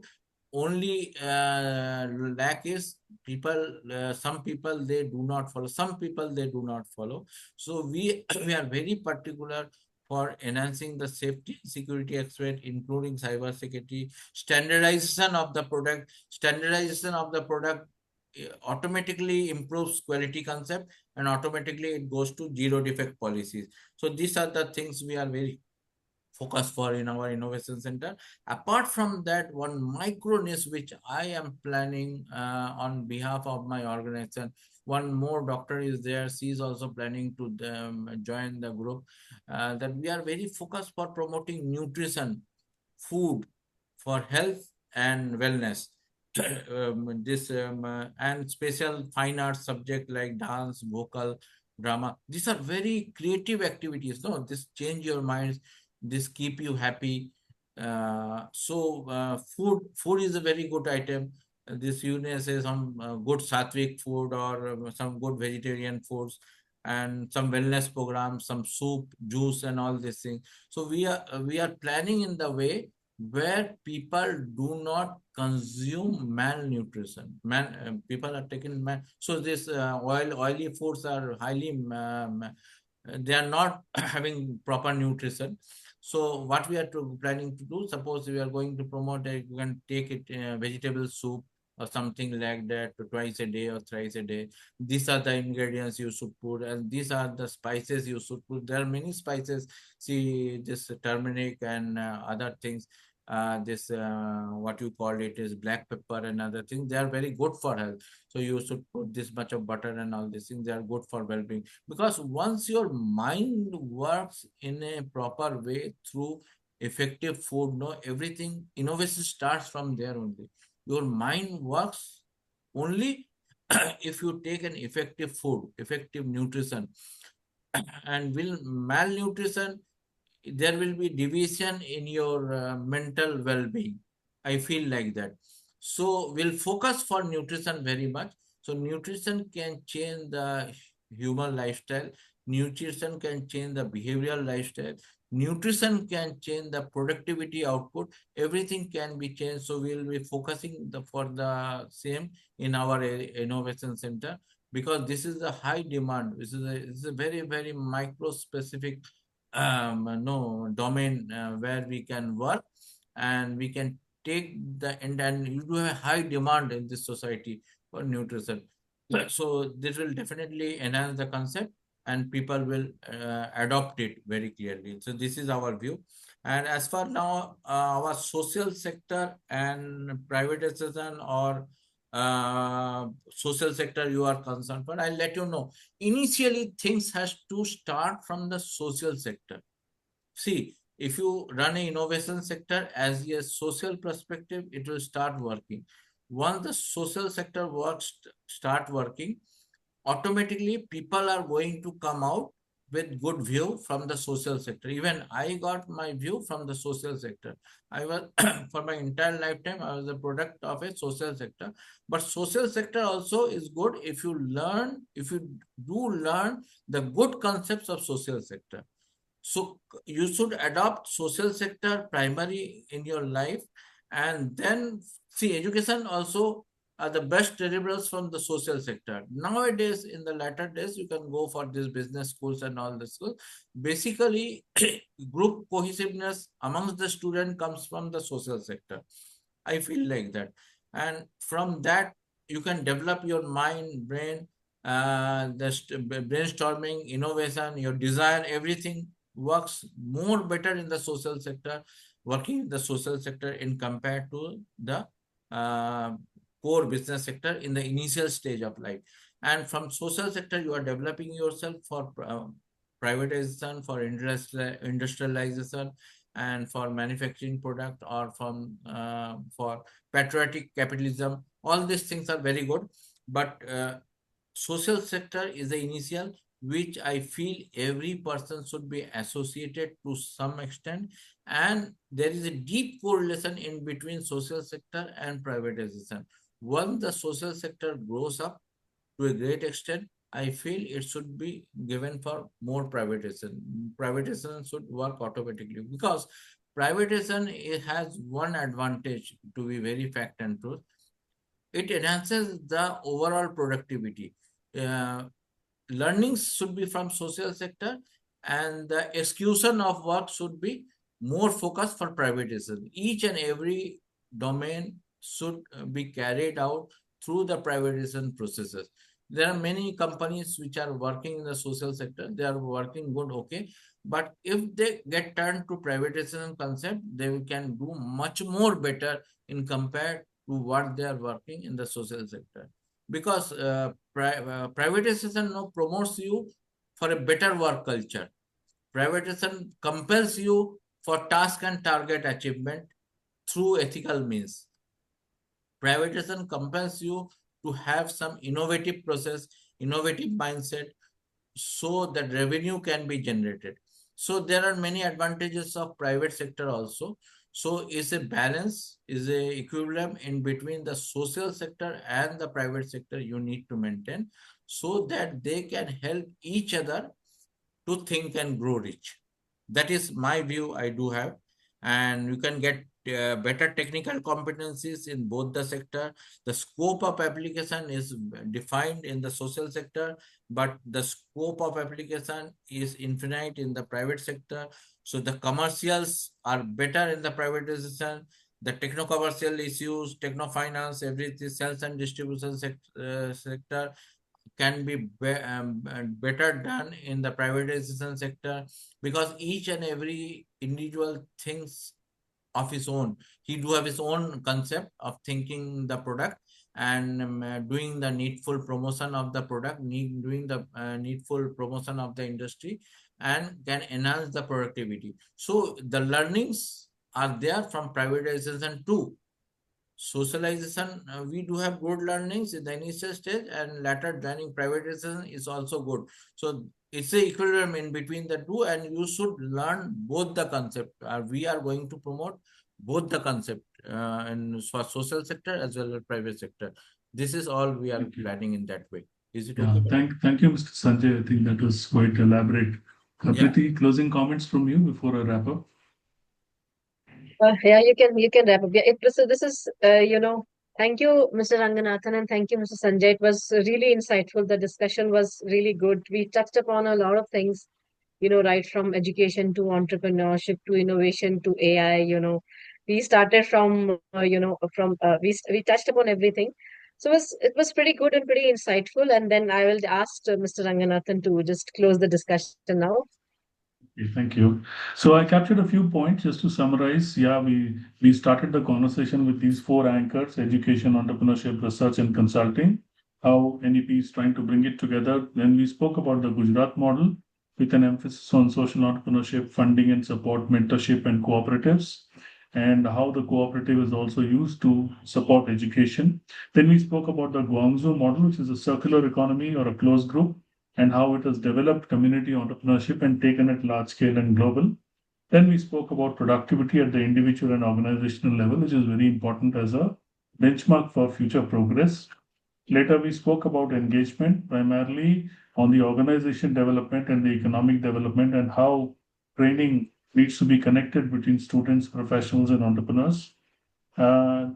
only lack is people, some people they do not follow, some people they do not follow. So we we are very particular for enhancing the safety and security aspect, including cyber security, standardization of the product automatically improves quality concept, and automatically it goes to zero defect policies. So these are the things we are very focus for in our innovation center. Apart from that, one micro niche which I am planning on behalf of my organization, one more doctor is there, she is also planning to join the group, that we are very focused for promoting nutrition, food for health and wellness. And special fine arts subject like dance, vocal, drama. These are very creative activities. No, this change your minds. This keep you happy. Food is a very good item. This you may say some good sattvic food, or some good vegetarian foods, and some wellness programs, some soup, juice, and all these things. So we are planning in the way where people do not consume malnutrition. People are taking so this oily foods are highly they are not having proper nutrition. So what we are planning to do, suppose we are going to promote that you can take it vegetable soup or something like that twice a day or thrice a day. These are the ingredients you should put, and these are the spices you should put. There are many spices. See this turmeric and other things, this what you call it is black pepper and other things. They are very good for health. So you should put this much of butter and all these things. They are good for well-being, because once your mind works in a proper way through effective food, no, everything innovation starts from there only. Your mind works only if you take an effective food, effective nutrition. And will malnutrition, there will be division in your mental well-being. I feel like that. So we'll focus for nutrition very much. So nutrition can change the human lifestyle. Nutrition can change the behavioral lifestyle. Nutrition can change the productivity output. Everything can be changed. So we'll be focusing for the same in our innovation center, because this is a high demand. This is a very, very micro specific no domain where we can work, and we can take the and you do have high demand in this society for nutrition. So this will definitely enhance the concept, and people will adopt it very clearly. So this is our view. And as for now, our social sector and privatization, or social sector you are concerned for, I'll let you know. Initially, things has to start from the social sector. See, if you run an innovation sector as a social perspective, it will start working. Once the social sector start working, automatically people are going to come out with good view from the social sector. Even I got my view from the social sector. I was for my entire lifetime I was a product of a social sector. But social sector also is good if you do learn the good concepts of social sector. So you should adopt social sector primary in your life, and then see education also are the best deliverables from the social sector. Nowadays, in the latter days, you can go for these business schools and all the schools. Basically, group cohesiveness amongst the student comes from the social sector. I feel like that. And from that, you can develop your mind, brain, brainstorming, innovation, your design, everything works more better in the social sector, working in the social sector in compared to the uh, core business sector in the initial stage of life. And from social sector, you are developing yourself for privatization, for industrialization, and for manufacturing product, or from for patriotic capitalism. All these things are very good, but social sector is the initial, which I feel every person should be associated to some extent. And there is a deep correlation in between social sector and privatization. Once the social sector grows up to a great extent, I feel it should be given for more privatization. Privatization should work automatically, because privatization has one advantage, to be very fact and truth. It enhances the overall productivity. Uh, Learnings should be from social sector, and the execution of work should be more focused for privatization. Each and every domain should be carried out through the privatization processes. There are many companies which are working in the social sector. They are working good, okay. But if they get turned to privatization concept, they can do much more better in compared to what they are working in the social sector. Because privatization now promotes you for a better work culture. Privatization compels you for task and target achievement through ethical means. Privatization compels you to have some innovative process, innovative mindset, so that revenue can be generated. So there are many advantages of private sector also. So is a balance, is a equilibrium in between the social sector and the private sector you need to maintain, so that they can help each other to think and grow rich. That is my view I do have. And you can get better technical competencies in both the sector. The scope of application is defined in the social sector, but the scope of application is infinite in the private sector. So the commercials are better in the privatization. The techno-commercial issues, techno-finance, everything, sales and distribution sector can be, better done in the privatization sector, because each and every individual thinks of his own. He do have his own concept of thinking the product, and doing the needful promotion of the product, doing the needful promotion of the industry, and can enhance the productivity. So the learnings are there from privatization too. Socialization, we do have good learnings in the initial stage, and later joining privatization is also good. So it's a equilibrium in between the two, and you should learn both the concept. We are going to promote both the concept in for social sector as well as private sector. This is all we are planning in that way. Is it okay? Thank you, Mr. Sanjay. I think that was quite elaborate. Yeah. Preeti, closing comments from you before I wrap up? Yeah, you can wrap up. Yeah, this is thank you, Mr. Ranganathan, and thank you, Mr. Sanjay. It was really insightful. The discussion was really good. We touched upon a lot of things, right from education to entrepreneurship to innovation to AI. We started from we touched upon everything. So it was pretty good and pretty insightful. And then I will ask Mr. Ranganathan to just close the discussion now. Okay, thank you. So I captured a few points just to summarize. Yeah, we started the conversation with these four anchors: education, entrepreneurship, research, and consulting. How NEP is trying to bring it together. Then we spoke about the Gujarat model with an emphasis on social entrepreneurship, funding and support, mentorship, and cooperatives, and how the cooperative is also used to support education. Then we spoke about the Guangzhou model, which is a circular economy or a closed group, and how it has developed community entrepreneurship and taken it large scale and global. Then we spoke about productivity at the individual and organizational level, which is very important as a benchmark for future progress. Later, we spoke about engagement, primarily on the organization development and the economic development, and how training needs to be connected between students, professionals, and entrepreneurs.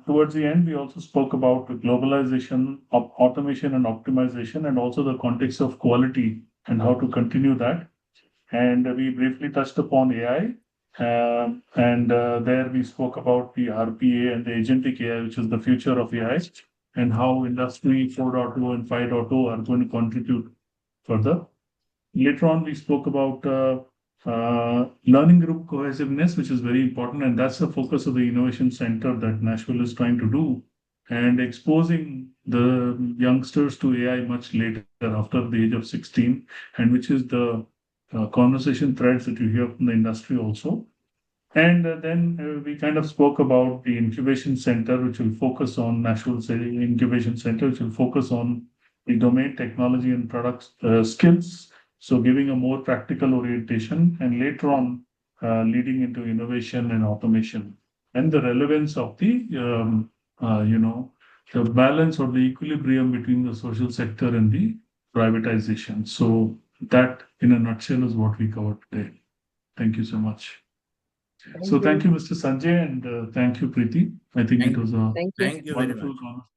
Towards the end, we also spoke about globalization, automation, and optimization, and also the context of quality and how to continue that. And we briefly touched upon AI. And there we spoke about the RPA and the agentic AI, which is the future of AI, and how Industry 4.0 and 5.0 are going to contribute further. Later on, we spoke about learning group cohesiveness, which is very important, and that's the focus of the innovation center that Nashville is trying to do, and exposing the youngsters to AI much later, after the age of 16, and which is the conversation threads that you hear from the industry also. And then we kind of spoke about the incubation center, which will focus on Nashville Incubation Center, which will focus on the domain technology and products skills. So giving a more practical orientation, and later on leading into innovation and automation, and the relevance of the the balance or the equilibrium between the social sector and the privatization. So that, in a nutshell, is what we covered today. Thank you so much. So thank you, Mr. Sanjay, and thank you, Preeti. I think it Thank was you. a Thank you. Thank you very wonderful much. conversation.